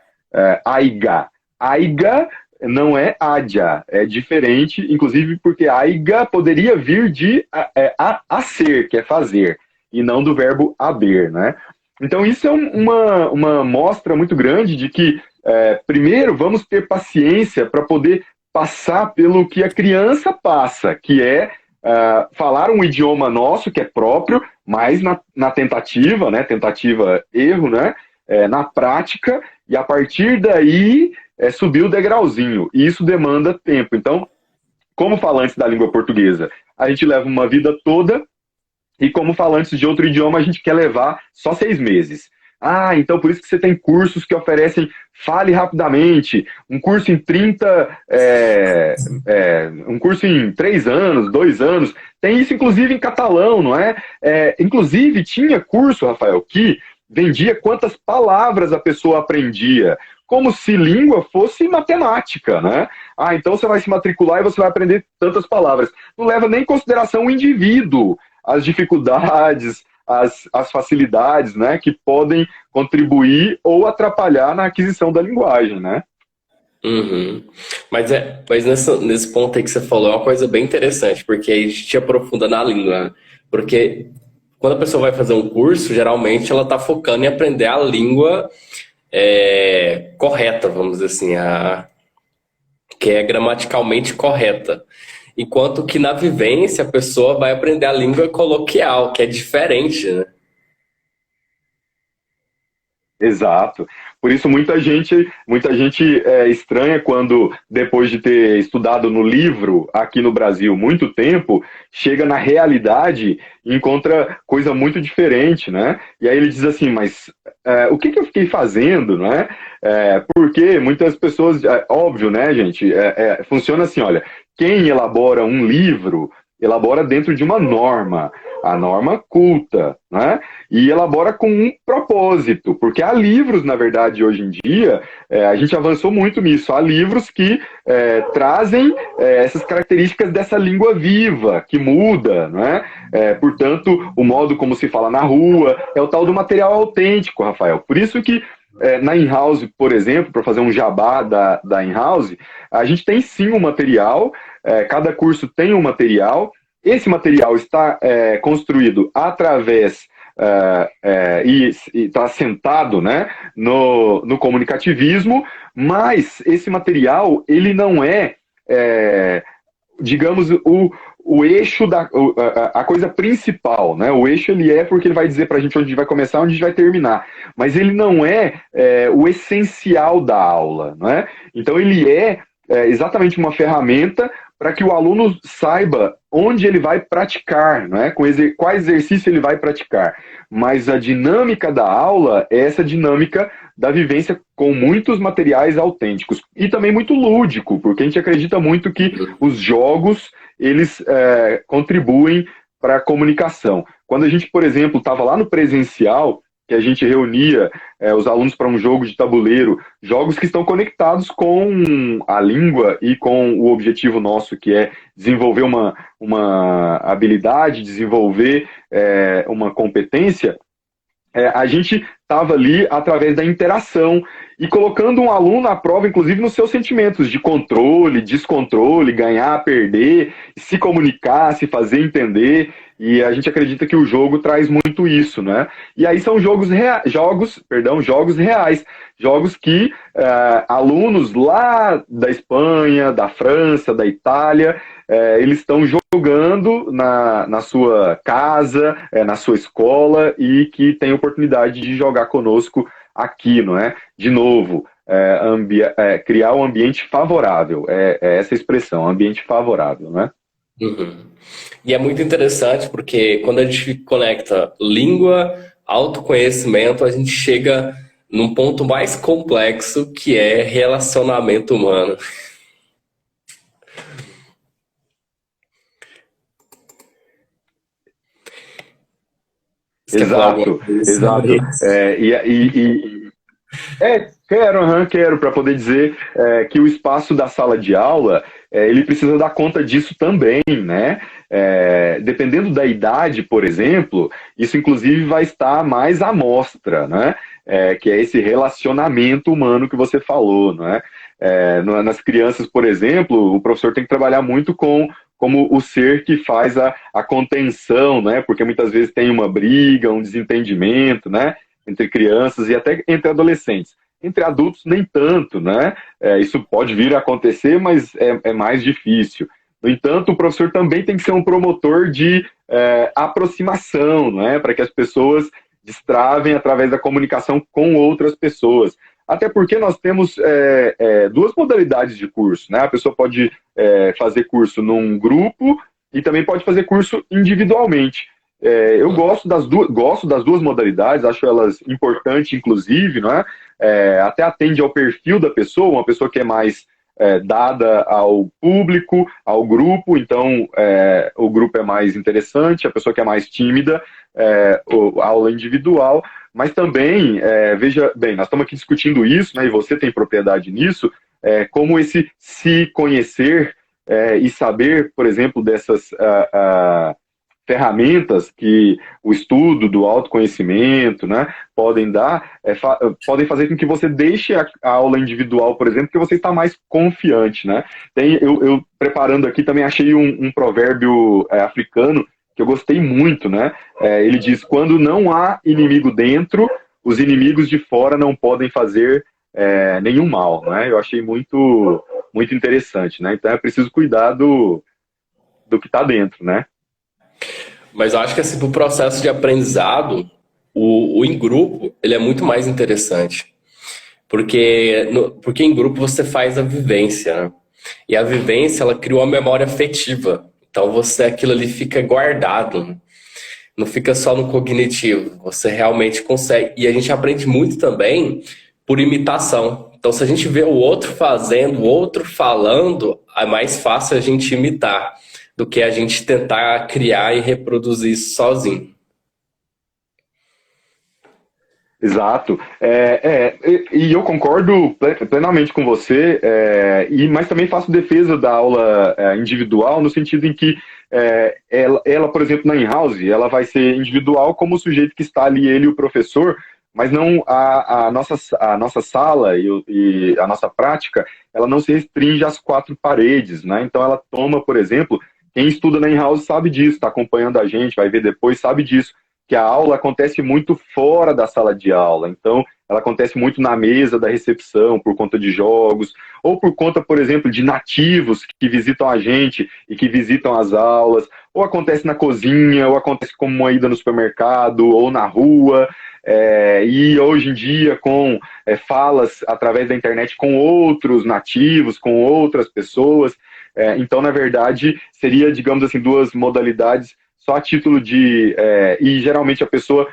Aiga. Aiga não é adja, é diferente, inclusive porque aiga poderia vir de a ser, que é fazer, e não do verbo haber, né? Então isso é uma mostra muito grande de que, primeiro, vamos ter paciência para poder passar pelo que a criança passa, que é falar um idioma nosso, que é próprio, mas na tentativa, né? Tentativa-erro, né? Na prática, e a partir daí subir o degrauzinho. E isso demanda tempo. Então, como falantes da língua portuguesa, a gente leva uma vida toda, e como falantes de outro idioma, a gente quer levar só 6 meses. Ah, então por isso que você tem cursos que oferecem fale rapidamente, um curso em 30, um curso em 3 anos, 2 anos. Tem isso, inclusive, em catalão, não é? Inclusive, tinha curso, Rafael, que vendia quantas palavras a pessoa aprendia, como se língua fosse matemática, né? Ah, então você vai se matricular e você vai aprender tantas palavras. Não leva nem em consideração o indivíduo, as dificuldades, as facilidades, né, que podem contribuir ou atrapalhar na aquisição da linguagem, né? Uhum. Mas nesse ponto aí que você falou é uma coisa bem interessante, porque aí a gente aprofunda na língua, né? Porque quando a pessoa vai fazer um curso, geralmente ela está focando em aprender a língua correta, vamos dizer assim, que é gramaticalmente correta. Enquanto que na vivência a pessoa vai aprender a língua coloquial, que é diferente, né? Exato. Por isso muita gente estranha quando, depois de ter estudado no livro aqui no Brasil muito tempo, chega na realidade e encontra coisa muito diferente, né? E aí ele diz assim, mas o que eu fiquei fazendo, né? Porque muitas pessoas, óbvio, né, gente? Funciona assim, olha, quem elabora um livro elabora dentro de uma norma, a norma culta, né? E elabora com um propósito, porque há livros, na verdade, hoje em dia, a gente avançou muito nisso, há livros que trazem essas características dessa língua viva, que muda, né? Portanto, o modo como se fala na rua, é o tal do material autêntico, Rafael. Por isso que na in-house, por exemplo, para fazer um jabá da in-house, a gente tem sim um material, cada curso tem um material, esse material está construído através e está assentado, né, no comunicativismo, mas esse material ele não digamos, o eixo a coisa principal, né? O eixo ele porque ele vai dizer para a gente onde a gente vai começar, onde a gente vai terminar, mas ele não o essencial da aula, né? Então ele exatamente uma ferramenta para que o aluno saiba onde ele vai praticar, né? Qual exercício ele vai praticar. Mas a dinâmica da aula é essa dinâmica da vivência com muitos materiais autênticos e também muito lúdico, porque a gente acredita muito que os jogos eles contribuem para a comunicação. Quando a gente, por exemplo, estava lá no presencial, que a gente reunia os alunos para um jogo de tabuleiro, jogos que estão conectados com a língua e com o objetivo nosso, que é desenvolver uma habilidade, desenvolver uma competência, a gente estava ali através da interação e colocando um aluno à prova, inclusive nos seus sentimentos de controle, descontrole, ganhar, perder, se comunicar, se fazer entender. E a gente acredita que o jogo traz muito isso, né? E aí são jogos reais, jogos que alunos lá da Espanha, da França, da Itália, eles estão jogando na sua casa, na sua escola e que tem oportunidade de jogar conosco aqui, não é? De novo, criar um ambiente favorável, essa expressão, ambiente favorável, né? Uhum. E é muito interessante porque quando a gente conecta língua, autoconhecimento, a gente chega num ponto mais complexo que é relacionamento humano. Você quer falar alguma Exato, coisa sobre exato. isso? Quero, quero, para poder dizer que o espaço da sala de aula, ele precisa dar conta disso também, né? Dependendo da idade, por exemplo, isso inclusive vai estar mais à mostra, né? Que é esse relacionamento humano que você falou, né? Nas crianças, por exemplo, o professor tem que trabalhar muito com como o ser que faz a contenção, né? Porque muitas vezes tem uma briga, um desentendimento, né? Entre crianças e até entre adolescentes. Entre adultos, nem tanto, né? Isso pode vir a acontecer, mas é mais difícil. No entanto, o professor também tem que ser um promotor de aproximação, né? Para que as pessoas destravem através da comunicação com outras pessoas. Até porque nós temos duas modalidades de curso, né? A pessoa pode fazer curso num grupo e também pode fazer curso individualmente. Eu gosto das duas modalidades, acho elas importantes, inclusive, não é? Até atende ao perfil da pessoa, uma pessoa que é mais dada ao público, ao grupo, então o grupo é mais interessante, a pessoa que é mais tímida, a aula individual, mas também, veja bem, nós estamos aqui discutindo isso, né, e você tem propriedade nisso, como esse se conhecer e saber, por exemplo, dessas ferramentas que o estudo do autoconhecimento, né, podem dar, podem fazer com que você deixe a aula individual, por exemplo, porque você está mais confiante, né? Eu preparando aqui também achei um provérbio africano que eu gostei muito, né? Ele diz: quando não há inimigo dentro, os inimigos de fora não podem fazer nenhum mal, né? Eu achei muito interessante, né? Então é preciso cuidar do que está dentro, né? Mas eu acho que assim, pro processo de aprendizado, o em grupo, ele é muito mais interessante. Porque em grupo você faz a vivência, né? E a vivência, ela cria uma memória afetiva. Então aquilo ali fica guardado, né? Não fica só no cognitivo. Você realmente consegue. E a gente aprende muito também por imitação. Então, se a gente vê o outro fazendo, o outro falando, é mais fácil a gente imitar do que a gente tentar criar e reproduzir isso sozinho. Exato. E eu concordo plenamente com você, mas também faço defesa da aula individual, no sentido em que ela, por exemplo, na in-house, ela vai ser individual como o sujeito que está ali, ele e o professor, mas não a nossa sala e a nossa prática, ela não se restringe às quatro paredes, né? Então ela toma, por exemplo, quem estuda na in-house sabe disso, está acompanhando a gente, vai ver depois, sabe disso que a aula acontece muito fora da sala de aula. Então, ela acontece muito na mesa da recepção, por conta de jogos, ou por conta, por exemplo, de nativos que visitam a gente e que visitam as aulas, ou acontece na cozinha, ou acontece como uma ida no supermercado, ou na rua. E hoje em dia, com falas através da internet com outros nativos, com outras pessoas. Então, na verdade, seria, digamos assim, duas modalidades só a título de. E geralmente a pessoa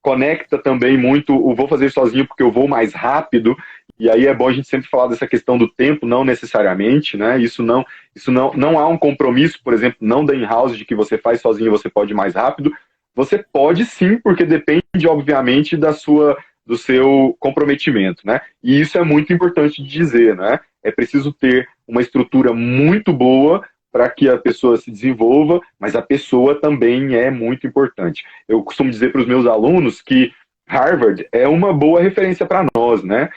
conecta também muito o vou fazer sozinho porque eu vou mais rápido, e aí é bom a gente sempre falar dessa questão do tempo, não necessariamente, né? Não há um compromisso, por exemplo, não da in-house de que você faz sozinho e você pode ir mais rápido. Você pode sim, porque depende, obviamente, do seu comprometimento, né? E isso é muito importante de dizer, né? É preciso ter uma estrutura muito boa para que a pessoa se desenvolva, mas a pessoa também é muito importante. Eu costumo dizer para os meus alunos que Harvard é uma boa referência para nós, né?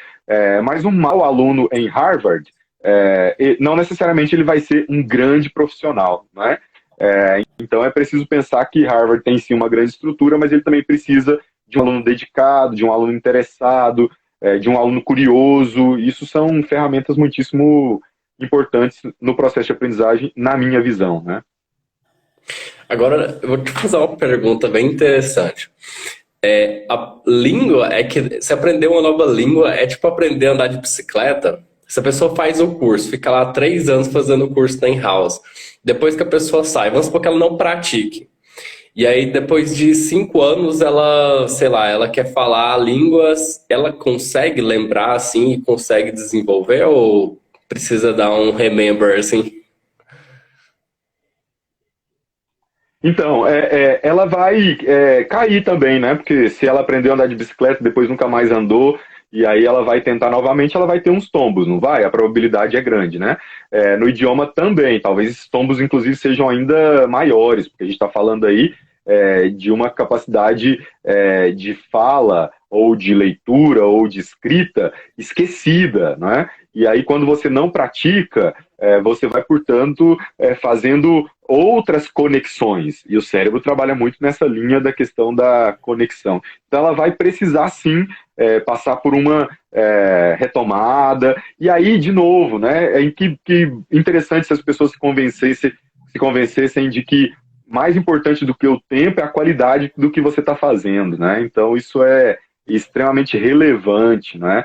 Mas um mau aluno em Harvard, não necessariamente ele vai ser um grande profissional, né? Então é preciso pensar que Harvard tem sim uma grande estrutura, mas ele também precisa de um aluno dedicado, de um aluno interessado, de um aluno curioso. Isso são ferramentas muitíssimo importantes no processo de aprendizagem, na minha visão, né? Agora, eu vou te fazer uma pergunta bem interessante. A língua é que se aprender uma nova língua é tipo aprender a andar de bicicleta. Se a pessoa faz o curso, fica lá 3 anos fazendo o curso na in-house, depois que a pessoa sai, vamos supor que ela não pratique. E aí, depois de 5 anos, ela, sei lá, ela quer falar línguas, ela consegue lembrar assim e consegue desenvolver ou precisa dar um remember assim? Então, ela vai cair também, né? Porque se ela aprendeu a andar de bicicleta, depois nunca mais andou, e aí ela vai tentar novamente, ela vai ter uns tombos, não vai? A probabilidade é grande, né? No idioma também, talvez esses tombos, inclusive, sejam ainda maiores, porque a gente está falando aí de uma capacidade de fala, ou de leitura, ou de escrita esquecida, né? E aí, quando você não pratica, você vai, portanto, fazendo outras conexões. E o cérebro trabalha muito nessa linha da questão da conexão. Então, ela vai precisar, sim, passar por uma retomada. E aí, de novo, né? Que interessante se as pessoas se convencessem de que mais importante do que o tempo é a qualidade do que você está fazendo, né? Então, isso é extremamente relevante, né?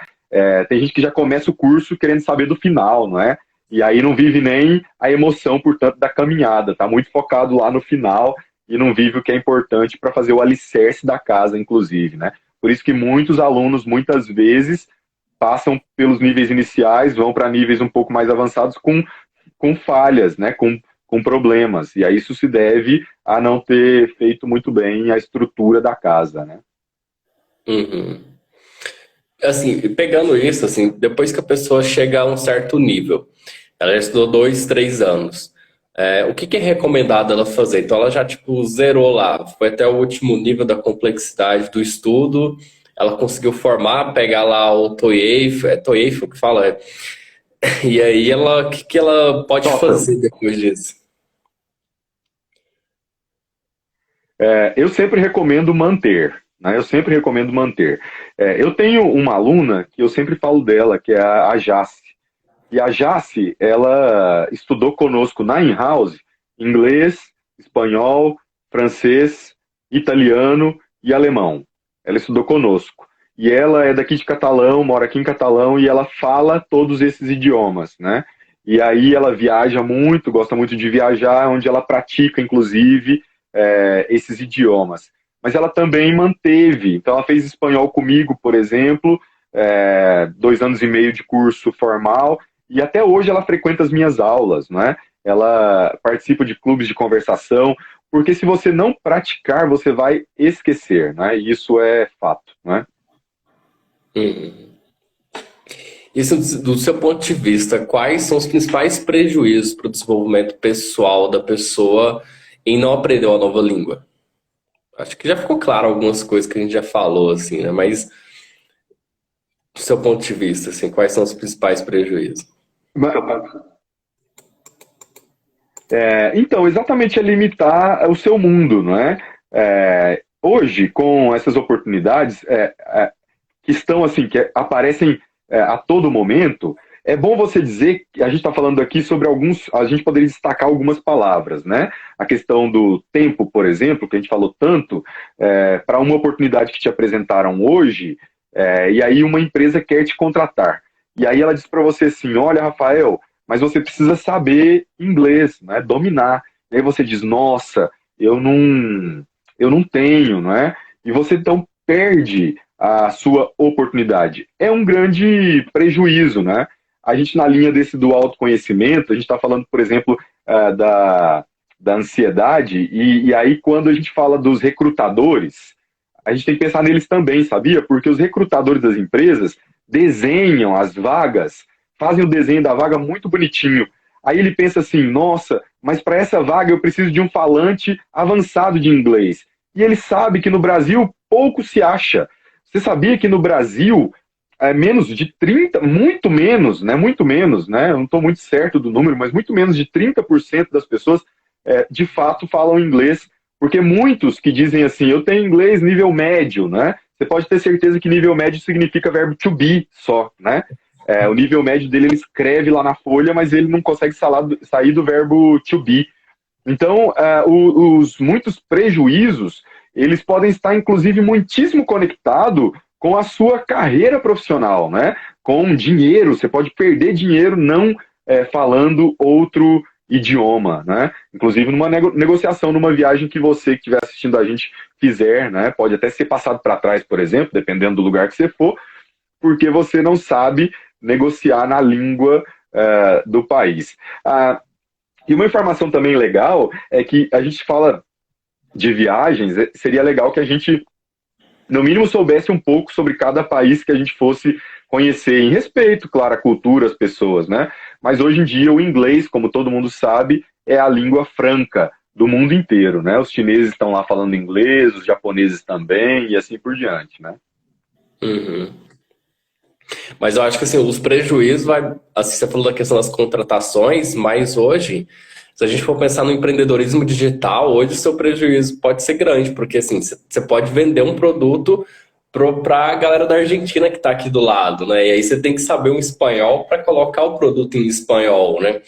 Tem gente que já começa o curso querendo saber do final, não é? E aí não vive nem a emoção, portanto, da caminhada. Está muito focado lá no final e não vive o que é importante para fazer o alicerce da casa, inclusive, né? Por isso que muitos alunos, muitas vezes, passam pelos níveis iniciais, vão para níveis um pouco mais avançados com falhas, né? Com problemas. E aí isso se deve a não ter feito muito bem a estrutura da casa, né? Uhum. Assim, pegando isso, assim, depois que a pessoa chega a um certo nível, ela já estudou 2, 3 anos, o que é recomendado ela fazer? Então ela já, tipo, zerou lá, foi até o último nível da complexidade do estudo, ela conseguiu formar, pegar lá o TOEFL, é TOEFL que fala, e aí ela, o que ela pode TOEFL. fazer depois disso? Eu sempre recomendo manter, né? Eu sempre recomendo manter. Eu tenho uma aluna que eu sempre falo dela, que é a Jace. E a Jace, ela estudou conosco na in-house inglês, espanhol, francês, italiano e alemão. Ela estudou conosco. E ela é daqui de Catalão, mora aqui em Catalão, e ela fala todos esses idiomas, né? E aí ela viaja muito, gosta muito de viajar, onde ela pratica, inclusive, esses idiomas. Mas ela também manteve, então ela fez espanhol comigo, por exemplo, 2 anos e meio de curso formal, e até hoje ela frequenta as minhas aulas, não é? Ela participa de clubes de conversação, porque se você não praticar, você vai esquecer, né? E isso é fato, não é? Uhum. Isso, do seu ponto de vista, quais são os principais prejuízos para o desenvolvimento pessoal da pessoa em não aprender uma nova língua? Acho que já ficou claro algumas coisas que a gente já falou, assim, né? Mas do seu ponto de vista, assim, quais são os principais prejuízos? Então, exatamente é limitar o seu mundo, não é? Hoje, com essas oportunidades que estão assim, que aparecem a todo momento, é bom você dizer que a gente está falando aqui sobre alguns, a gente poderia destacar algumas palavras, né? A questão do tempo, por exemplo, que a gente falou tanto, para uma oportunidade que te apresentaram hoje, e aí uma empresa quer te contratar. E aí ela diz para você assim, olha, Rafael, mas você precisa saber inglês, né? Dominar. E aí você diz, nossa, eu não tenho, não é? E você então perde a sua oportunidade. É um grande prejuízo, né? A gente, na linha desse do autoconhecimento, a gente está falando, por exemplo, da ansiedade, e aí quando a gente fala dos recrutadores, a gente tem que pensar neles também, sabia? Porque os recrutadores das empresas desenham as vagas, fazem o desenho da vaga muito bonitinho. Aí ele pensa assim, nossa, mas para essa vaga eu preciso de um falante avançado de inglês. E ele sabe que no Brasil pouco se acha. Você sabia que no Brasil menos de 30, muito menos, né? Muito menos, né? Eu não estou muito certo do número, mas muito menos de 30% das pessoas de fato falam inglês, porque muitos que dizem assim, eu tenho inglês nível médio, né? Você pode ter certeza que nível médio significa verbo to be só, né? O nível médio dele ele escreve lá na folha, mas ele não consegue sair do verbo to be. Então, os muitos prejuízos, eles podem estar, inclusive, muitíssimo conectados com a sua carreira profissional, né? Com dinheiro, você pode perder dinheiro não falando outro idioma, né? Inclusive numa negociação, numa viagem que você que estiver assistindo a gente fizer, né? Pode até ser passado para trás, por exemplo, dependendo do lugar que você for, porque você não sabe negociar na língua do país. E uma informação também legal é que a gente fala de viagens, seria legal que a gente no mínimo soubesse um pouco sobre cada país que a gente fosse conhecer, em respeito, claro, à cultura, às pessoas, né? Mas hoje em dia o inglês, como todo mundo sabe, é a língua franca do mundo inteiro, né? Os chineses estão lá falando inglês, os japoneses também, e assim por diante, né? Uhum. Mas eu acho que assim, os prejuízos vai. Assim, você falou da questão das contratações, mas hoje, se a gente for pensar no empreendedorismo digital, hoje o seu prejuízo pode ser grande, porque assim, você pode vender um produto para a galera da Argentina que está aqui do lado, né? E aí você tem que saber um espanhol para colocar o produto em espanhol, né?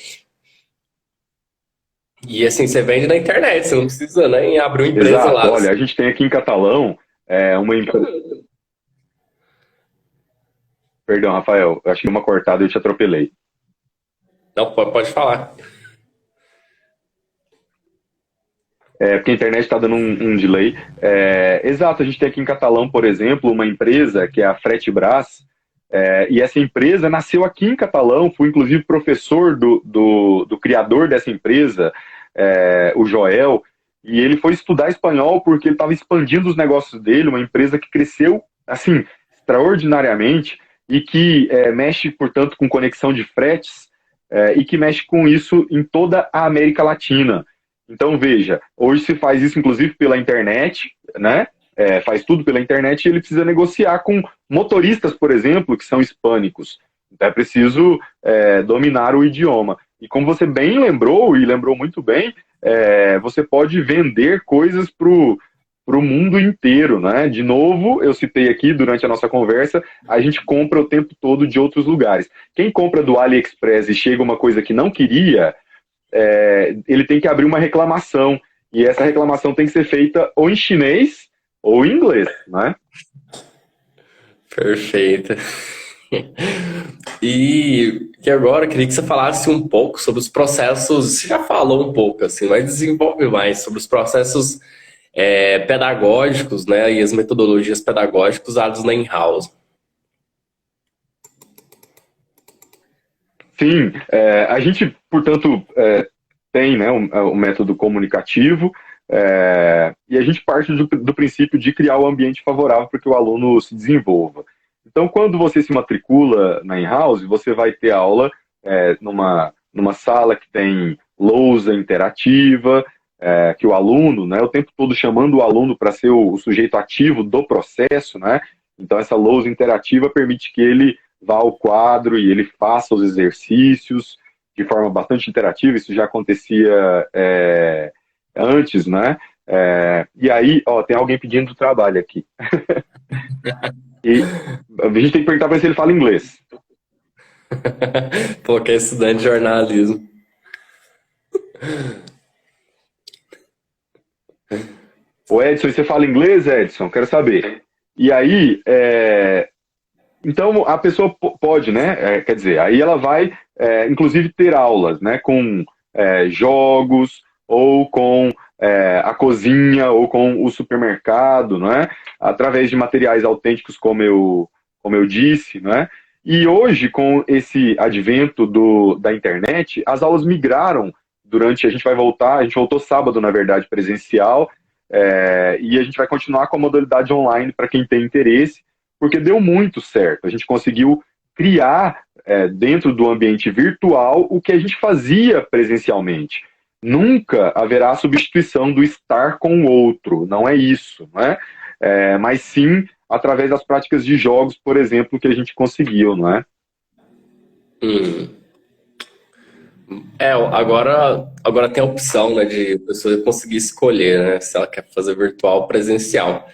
E assim, você vende na internet, você não precisa nem abrir uma empresa Exato. lá. Olha, a gente tem aqui em Catalão uma empresa. Perdão, Rafael, eu achei uma cortada e eu te atropelei. Não, pode falar. Porque a internet está dando um delay. Exato, a gente tem aqui em Catalão, por exemplo, uma empresa que é a Fretebras, e essa empresa nasceu aqui em Catalão, fui inclusive professor do criador dessa empresa, o Joel, e ele foi estudar espanhol porque ele estava expandindo os negócios dele, uma empresa que cresceu, assim, extraordinariamente, e que mexe, portanto, com conexão de fretes, e que mexe com isso em toda a América Latina. Então, veja, hoje se faz isso inclusive pela internet, né? Faz tudo pela internet e ele precisa negociar com motoristas, por exemplo, que são hispânicos. Então é preciso dominar o idioma. E como você bem lembrou, e lembrou muito bem, você pode vender coisas para o mundo inteiro, né? De novo, eu citei aqui durante a nossa conversa, a gente compra o tempo todo de outros lugares. Quem compra do AliExpress e chega uma coisa que não queria, ele tem que abrir uma reclamação. E essa reclamação tem que ser feita ou em chinês ou em inglês, né? Perfeito. E que agora eu queria que você falasse um pouco sobre os processos. Você já falou um pouco, assim, mas desenvolve mais sobre os processos pedagógicos, né, e as metodologias pedagógicas usadas na in-house. Sim, a gente, portanto, tem, né, o método comunicativo, e a gente parte do princípio de criar o ambiente favorável para que o aluno se desenvolva. Então, quando você se matricula na in-house, você vai ter aula numa sala que tem lousa interativa, que o aluno, né, o tempo todo chamando o aluno para ser o sujeito ativo do processo, né? Então, essa lousa interativa permite que ele vá ao quadro e ele faça os exercícios de forma bastante interativa. Isso já acontecia antes, né? E aí, ó, tem alguém pedindo trabalho aqui. E a gente tem que perguntar para ele se ele fala inglês. Pô, que é estudante de jornalismo. Ô Edson, você fala inglês, Edson? Quero saber. E aí, então a pessoa pode, né? Quer dizer, aí ela vai, inclusive, ter aulas, né? Com jogos ou com a cozinha ou com o supermercado, não é? Através de materiais autênticos, como eu disse, não é? E hoje, com esse advento da internet, as aulas migraram a gente voltou sábado, na verdade, presencial, e a gente vai continuar com a modalidade online para quem tem interesse, porque deu muito certo. A gente conseguiu criar, dentro do ambiente virtual, o que a gente fazia presencialmente. Nunca haverá substituição do estar com o outro, não é isso, não é? Mas sim através das práticas de jogos, por exemplo, que a gente conseguiu, não é? Agora tem a opção, né, de a pessoa conseguir escolher, né, se ela quer fazer virtual ou presencial.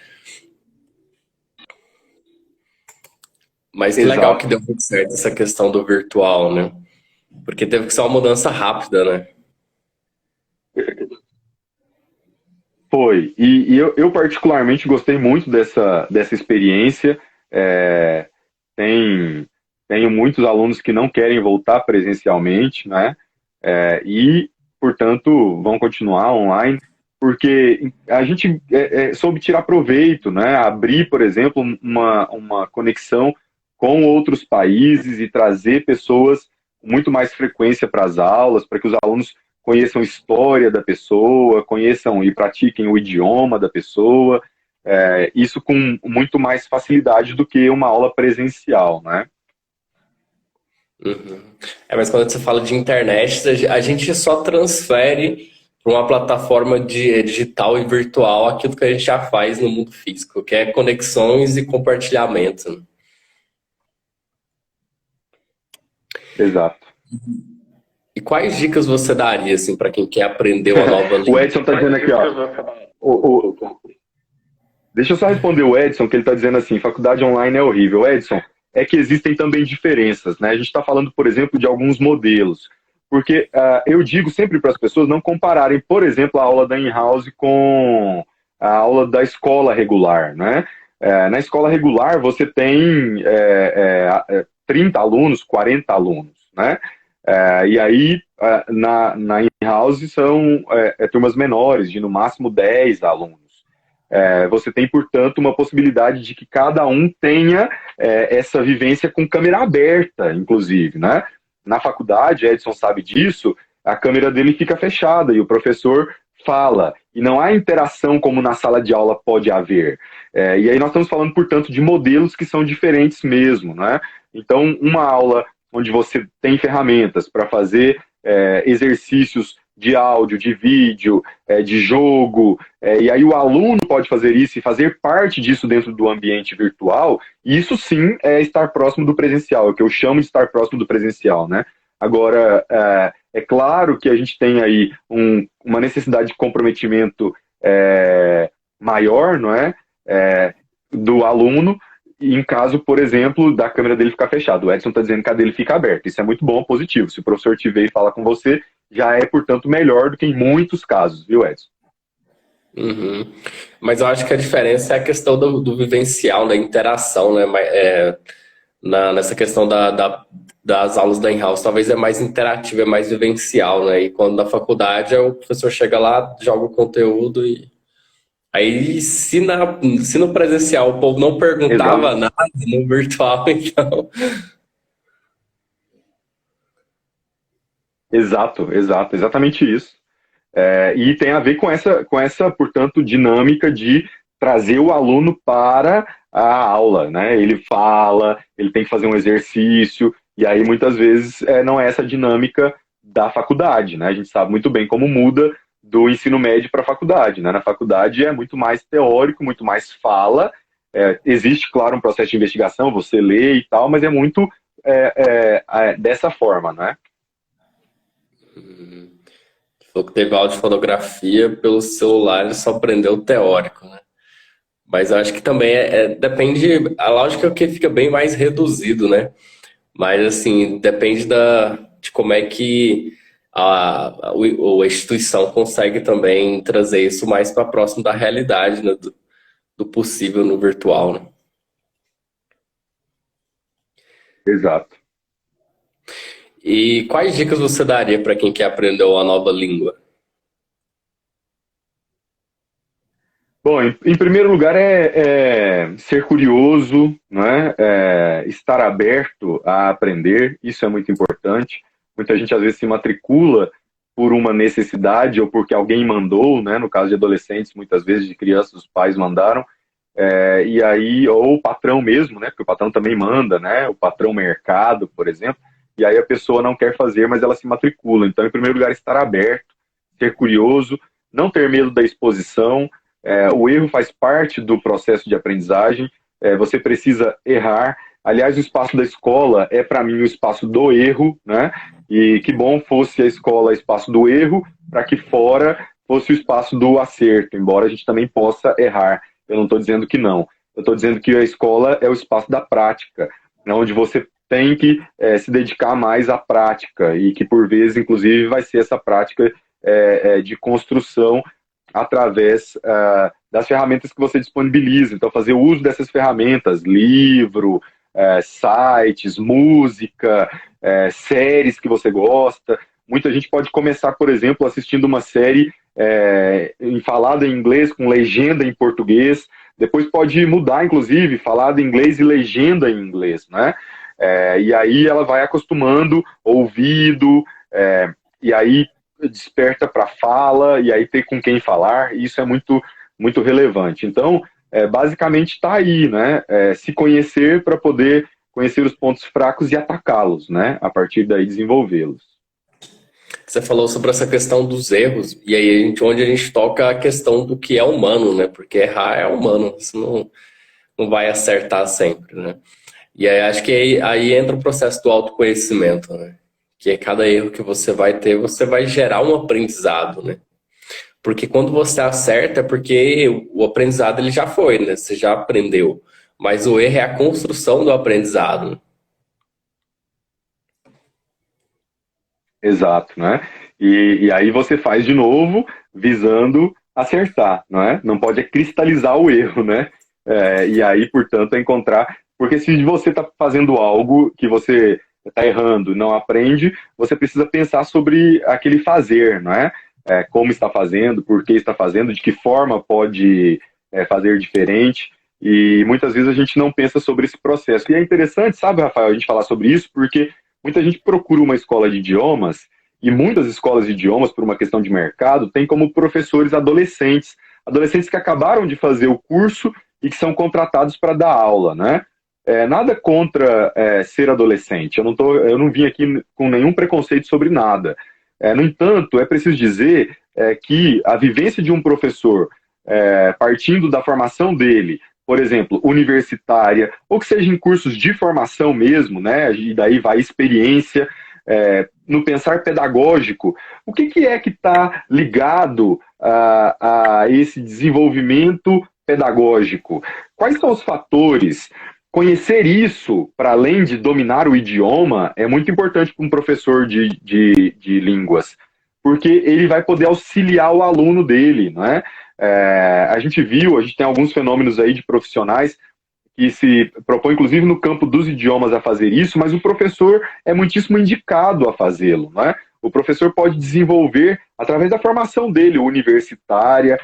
Mas que legal que Exato. deu muito certo essa questão do virtual, né? Porque teve que ser uma mudança rápida, né? Foi. E eu particularmente gostei muito dessa experiência. É, tem, tenho muitos alunos que não querem voltar presencialmente, né? E, portanto, vão continuar online, porque a gente soube tirar proveito, né? Abrir, por exemplo, uma conexão com outros países e trazer pessoas com muito mais frequência para as aulas, para que os alunos conheçam a história da pessoa, conheçam e pratiquem o idioma da pessoa. isso com muito mais facilidade do que uma aula presencial, né? Uhum. Mas quando você fala de internet, a gente só transfere para uma plataforma digital e virtual aquilo que a gente já faz no mundo físico, que é conexões e compartilhamento. Exato. E quais dicas você daria assim para quem quer aprender uma nova O língua? Edson está dizendo aqui, ó. Deixa eu só responder o Edson, que ele está dizendo assim, faculdade online é horrível. Edson, é que existem também diferenças, né? A gente está falando, por exemplo, de alguns modelos. Porque eu digo sempre para as pessoas não compararem, por exemplo, a aula da in-house com a aula da escola regular, né? Na escola regular, você tem 30 alunos, 40 alunos, né? E aí, na in-house, são turmas menores, de no máximo 10 alunos. Você tem, portanto, uma possibilidade de que cada um tenha essa vivência com câmera aberta, inclusive, né? Na faculdade, Edson sabe disso, a câmera dele fica fechada e o professor fala, e não há interação como na sala de aula pode haver. E aí nós estamos falando, portanto, de modelos que são diferentes mesmo, né? Então, uma aula onde você tem ferramentas para fazer exercícios de áudio, de vídeo, de jogo, e aí o aluno pode fazer isso e fazer parte disso dentro do ambiente virtual, e isso sim é estar próximo do presencial, é o que eu chamo de estar próximo do presencial, né? Agora, é claro que a gente tem aí uma necessidade de comprometimento maior, não é? Do aluno, em caso, por exemplo, da câmera dele ficar fechada. O Edson está dizendo que a dele fica aberta. Isso é muito bom, positivo. Se o professor te ver e falar com você, já é, portanto, melhor do que em muitos casos, viu, Edson? Uhum. Mas eu acho que a diferença é a questão do vivencial, da interação, né? Nessa questão das aulas da in-house, talvez é mais interativo, é mais vivencial, né? E quando na faculdade o professor chega lá, joga o conteúdo e aí se no presencial o povo não perguntava Exato. nada, no virtual, então. Exato, exato, exatamente isso. E tem a ver com essa, portanto, dinâmica de trazer o aluno para a aula, né? Ele fala, ele tem que fazer um exercício, e aí muitas vezes não é essa dinâmica da faculdade, né? A gente sabe muito bem como muda do ensino médio para a faculdade, né? Na faculdade é muito mais teórico, muito mais fala, existe, claro, um processo de investigação, você lê e tal, mas é muito dessa forma, né? Falou que teve aula de fotografia pelo celular, ele só aprendeu o teórico, né? Mas eu acho que também depende, a lógica é que fica bem mais reduzido, né? Mas assim, depende de como é que a instituição consegue também trazer isso mais para próximo da realidade, né? Do possível no virtual, né? Exato. E quais dicas você daria para quem quer aprender uma nova língua? Bom, em primeiro lugar ser curioso, né? Estar aberto a aprender, isso é muito importante. Muita gente às vezes se matricula por uma necessidade ou porque alguém mandou, né? No caso de adolescentes, muitas vezes de crianças, os pais mandaram, e aí, ou o patrão mesmo, né? Porque o patrão também manda, né? O patrão mercado, por exemplo, e aí a pessoa não quer fazer, mas ela se matricula. Então, em primeiro lugar, estar aberto, ser curioso, não ter medo da exposição. O erro faz parte do processo de aprendizagem, você precisa errar. Aliás, o espaço da escola é, para mim, o espaço do erro, né? E que bom fosse a escola espaço do erro, para que fora fosse o espaço do acerto, embora a gente também possa errar. Eu não estou dizendo que não. Eu estou dizendo que a escola é o espaço da prática, né, onde você tem que se dedicar mais à prática e que, por vezes, inclusive, vai ser essa prática de construção através das ferramentas que você disponibiliza. Então, fazer uso dessas ferramentas, livro, sites, música, séries que você gosta. Muita gente pode começar, por exemplo, assistindo uma série falada em inglês com legenda em português. Depois pode mudar, inclusive, falada em inglês e legenda em inglês, né? E aí ela vai acostumando ouvido, e aí desperta para fala, e aí ter com quem falar, e isso é muito, muito relevante. Então, basicamente está aí, né? Se conhecer para poder conhecer os pontos fracos e atacá-los, né? A partir daí desenvolvê-los. Você falou sobre essa questão dos erros, e aí onde a gente toca a questão do que é humano, né? Porque errar é humano, você não vai acertar sempre, né? E aí acho que aí entra o processo do autoconhecimento, né? Que é cada erro que você vai ter, você vai gerar um aprendizado, né? Porque quando você acerta, é porque o aprendizado ele já foi, né? Você já aprendeu. Mas o erro é a construção do aprendizado. Exato, né? E aí você faz de novo visando acertar, não é? Não pode cristalizar o erro, né? E aí, portanto, é encontrar. Porque se você está fazendo algo que você está errando, não aprende, você precisa pensar sobre aquele fazer, não é? Como está fazendo, por que está fazendo, de que forma pode fazer diferente. E muitas vezes a gente não pensa sobre esse processo. E é interessante, sabe, Rafael, a gente falar sobre isso, porque muita gente procura uma escola de idiomas e muitas escolas de idiomas, por uma questão de mercado, têm como professores adolescentes, adolescentes que acabaram de fazer o curso e que são contratados para dar aula, né? Nada contra ser adolescente. Eu não vim aqui com nenhum preconceito sobre nada. No entanto, é preciso dizer que a vivência de um professor, partindo da formação dele, por exemplo, universitária, ou que seja em cursos de formação mesmo, né? E daí vai experiência, no pensar pedagógico, o que é que está ligado a esse desenvolvimento pedagógico? Quais são os fatores? Conhecer isso, para além de dominar o idioma, é muito importante para um professor de línguas, porque ele vai poder auxiliar o aluno dele, não é? A gente tem alguns fenômenos aí de profissionais que se propõem, inclusive no campo dos idiomas, a fazer isso, mas o professor é muitíssimo indicado a fazê-lo, não é? O professor pode desenvolver, através da formação dele, universitária,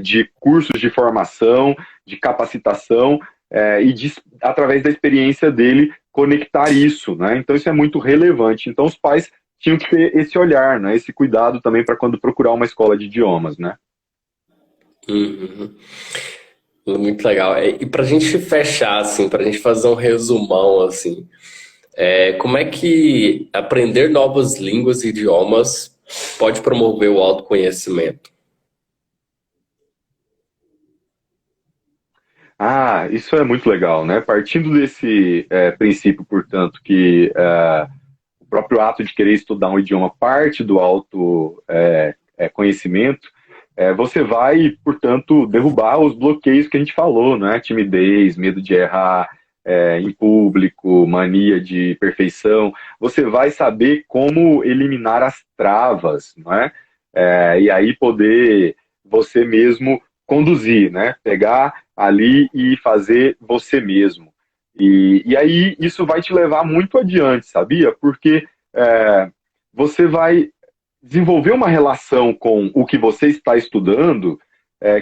de cursos de formação, de capacitação, através da experiência dele, conectar isso, né? Então isso é muito relevante. Então os pais tinham que ter esse olhar, né? Esse cuidado também para quando procurar uma escola de idiomas, né? Uhum. Muito legal. E para a gente fechar, assim, para a gente fazer um resumão, assim, como é que aprender novas línguas e idiomas pode promover o autoconhecimento? Isso é muito legal, né? Partindo desse princípio, portanto, que o próprio ato de querer estudar um idioma parte do autoconhecimento, você vai, portanto, derrubar os bloqueios que a gente falou, né? Timidez, medo de errar em público, mania de perfeição. Você vai saber como eliminar as travas, não é? E aí poder você mesmo conduzir, né? Pegar ali e fazer você mesmo. E aí isso vai te levar muito adiante, sabia? Porque você vai desenvolver uma relação com o que você está estudando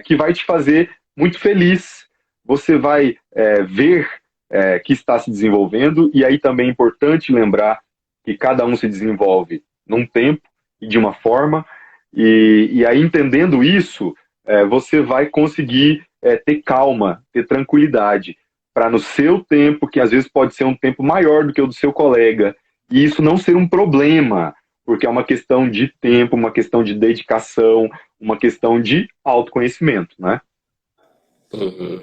que vai te fazer muito feliz. Você vai ver que está se desenvolvendo, e aí também é importante lembrar que cada um se desenvolve num tempo e de uma forma, e aí entendendo isso, você vai conseguir ter calma, ter tranquilidade, para no seu tempo, que às vezes pode ser um tempo maior do que o do seu colega, e isso não ser um problema, porque é uma questão de tempo, uma questão de dedicação, uma questão de autoconhecimento, né? Uhum.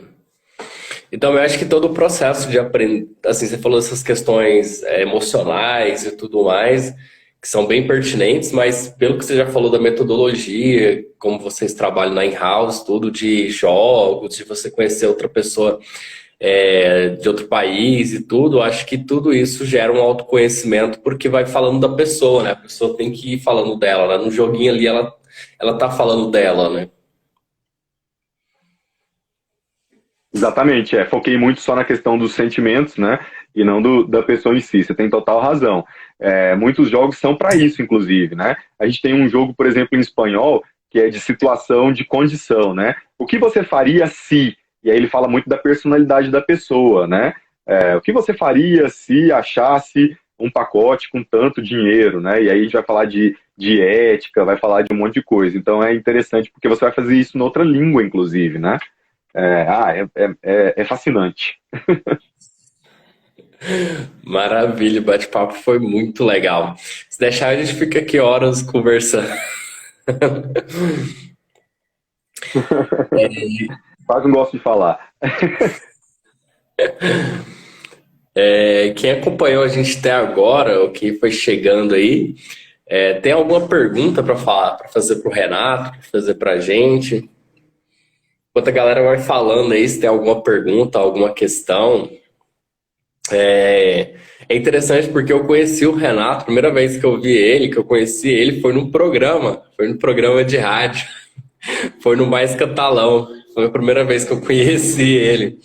Então, eu acho que todo o processo de aprender, assim, você falou dessas questões emocionais e tudo mais, que são bem pertinentes, mas pelo que você já falou da metodologia, como vocês trabalham na in-house, tudo de jogos, de você conhecer outra pessoa de outro país e tudo, acho que tudo isso gera um autoconhecimento porque vai falando da pessoa, né? A pessoa tem que ir falando dela, né? No joguinho ali ela tá falando dela, né? Exatamente, foquei muito só na questão dos sentimentos, né, e não da pessoa em si, você tem total razão. Muitos jogos são para isso, inclusive, né, a gente tem um jogo, por exemplo, em espanhol, que é de situação de condição, né, o que você faria se, e aí ele fala muito da personalidade da pessoa, né, o que você faria se achasse um pacote com tanto dinheiro, né, e aí a gente vai falar de ética, vai falar de um monte de coisa, então é interessante porque você vai fazer isso em outra língua, inclusive, né, É fascinante. Maravilha, o bate-papo foi muito legal. Se deixar, a gente fica aqui horas conversando. Quase não gosto de falar. Quem acompanhou a gente até agora, ou quem foi chegando aí, tem alguma pergunta para falar, para fazer para o Renato, para fazer para a gente? Enquanto a galera vai falando aí, se tem alguma pergunta, alguma questão. É interessante porque eu conheci o Renato, a primeira vez que eu vi ele, que eu conheci ele, foi no programa de rádio, foi no Mais Catalão. Foi a primeira vez que eu conheci ele.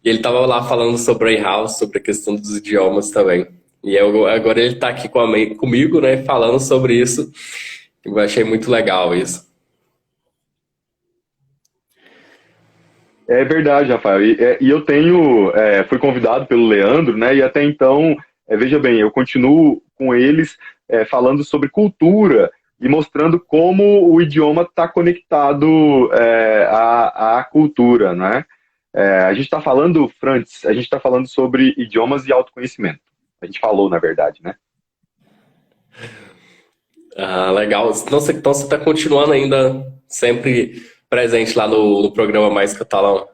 E ele tava lá falando sobre a house, sobre a questão dos idiomas também. Agora ele tá aqui comigo, né, falando sobre isso. Eu achei muito legal isso. É verdade, Rafael. E eu fui convidado pelo Leandro, né? E até então, veja bem, eu continuo com eles falando sobre cultura e mostrando como o idioma está conectado à cultura, né? A gente está falando, Frantz, a gente está falando sobre idiomas e autoconhecimento. A gente falou, na verdade, né? Ah, legal. Então você tá continuando ainda sempre presente lá no programa Mais Catalão.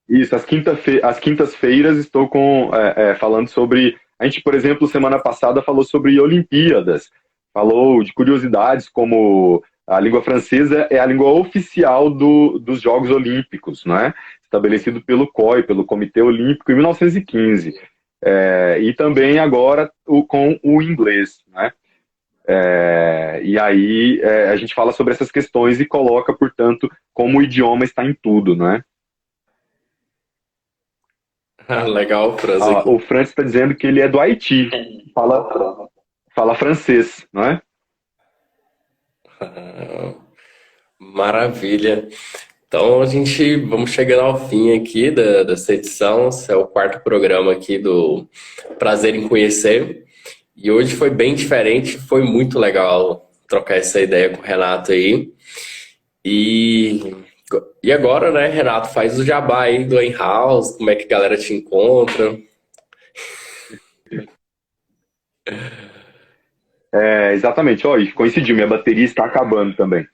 Isso, às quintas-feiras estou falando sobre. A gente, por exemplo, semana passada falou sobre Olimpíadas, falou de curiosidades como a língua francesa é a língua oficial dos Jogos Olímpicos, né? Estabelecido pelo COI, pelo Comitê Olímpico, em 1915. E também agora com o inglês, né? E aí a gente fala sobre essas questões e coloca, portanto, como o idioma está em tudo, né? Ah, legal, Franz aqui. O Francis está dizendo que ele é do Haiti, fala francês, não é? Ah, maravilha. Então a gente vamos chegando ao fim aqui dessa edição. Esse é o quarto programa aqui do Prazer em Conhecer. E hoje foi bem diferente, foi muito legal trocar essa ideia com o Renato aí. E, e agora, né, Renato, faz o jabá aí do In-House, como é que a galera te encontra? Exatamente, ó, e coincidiu, minha bateria está acabando também.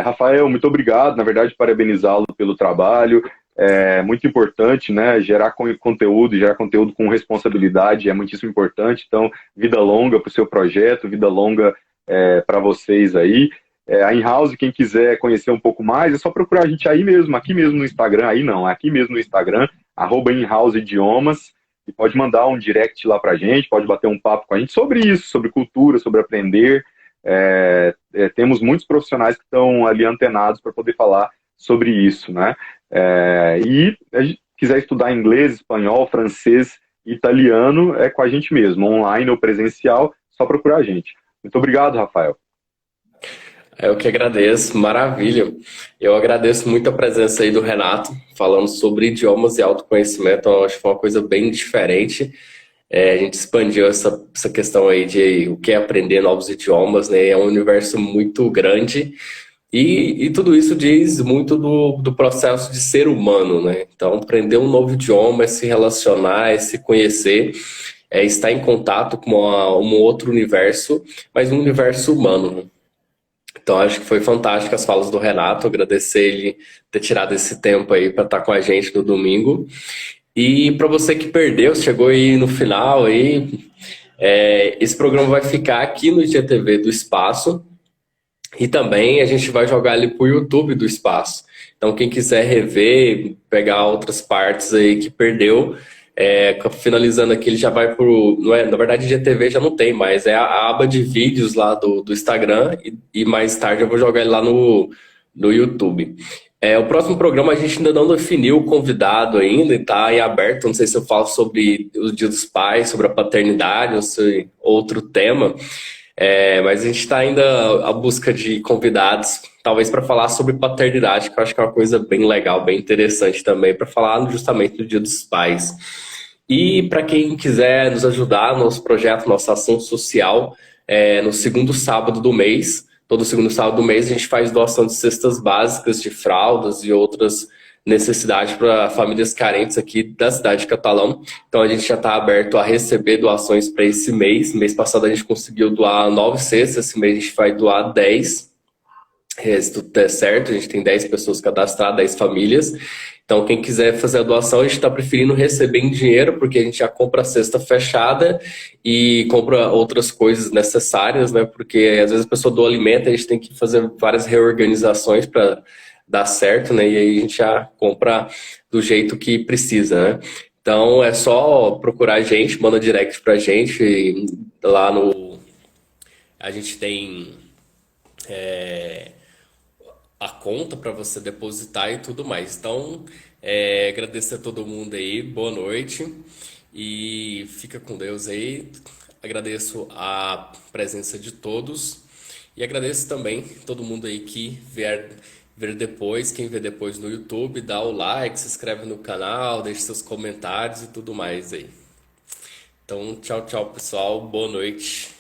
Rafael, muito obrigado, na verdade, parabenizá-lo pelo trabalho. É muito importante, né? Gerar conteúdo com responsabilidade é muitíssimo importante. Então, vida longa para o seu projeto, vida longa para vocês aí. A In-House, quem quiser conhecer um pouco mais, é só procurar a gente aí mesmo, aqui mesmo no Instagram, aí não, aqui mesmo no Instagram, @In-House Idiomas. E pode mandar um direct lá pra gente, pode bater um papo com a gente sobre isso, sobre cultura, sobre aprender. Temos muitos profissionais que estão ali antenados para poder falar sobre isso, né? E a gente quiser estudar inglês, espanhol, francês, italiano, é com a gente mesmo, online ou presencial, só procurar a gente. Muito obrigado, Rafael. Eu que agradeço, maravilha. Eu agradeço muito a presença aí do Renato, falando sobre idiomas e autoconhecimento. Eu acho que foi uma coisa bem diferente. A gente expandiu essa questão aí de o que é aprender novos idiomas, né? É um universo muito grande e tudo isso diz muito do processo de ser humano, né? Então, aprender um novo idioma é se relacionar, é se conhecer, é estar em contato com um outro universo, mas um universo humano, né? Então, acho que foi fantástico as falas do Renato. Agradecer ele ter tirado esse tempo aí para estar com a gente no domingo. E para você que perdeu, chegou aí no final aí, esse programa vai ficar aqui no IGTV do Espaço e também a gente vai jogar ele pro YouTube do Espaço. Então, quem quiser rever, pegar outras partes aí que perdeu, finalizando aqui, ele já vai pro. Não é, na verdade, IGTV já não tem, mas é a aba de vídeos lá do Instagram e mais tarde eu vou jogar ele lá no YouTube. O próximo programa a gente ainda não definiu o convidado ainda, está em aberto. Não sei se eu falo sobre o Dia dos Pais, sobre a paternidade, ou se outro tema. Mas a gente está ainda à busca de convidados, talvez para falar sobre paternidade, que eu acho que é uma coisa bem legal, bem interessante também, para falar justamente do Dia dos Pais. E para quem quiser nos ajudar no nosso projeto, nossa ação social, no segundo sábado do mês, todo segundo sábado do mês a gente faz doação de cestas básicas, de fraldas e outras necessidades para famílias carentes aqui da cidade de Catalão. Então a gente já está aberto a receber doações para esse mês. Mês passado a gente conseguiu doar 9 cestas, esse mês a gente vai doar 10. Se tudo der certo, a gente tem 10 pessoas cadastradas, 10 famílias. Então, quem quiser fazer a doação, a gente está preferindo receber em dinheiro, porque a gente já compra a cesta fechada e compra outras coisas necessárias, né? Porque às vezes a pessoa doa alimento, a gente tem que fazer várias reorganizações para dar certo, né? E aí a gente já compra do jeito que precisa, né? Então, é só procurar a gente, manda direct pra gente lá no... A gente tem a conta para você depositar e tudo mais. Então, agradecer a todo mundo aí, boa noite e fica com Deus aí. Agradeço a presença de todos e agradeço também todo mundo aí que vier ver depois, quem vê depois no YouTube, dá o like, se inscreve no canal, deixe seus comentários e tudo mais aí. Então, tchau, tchau, pessoal, boa noite.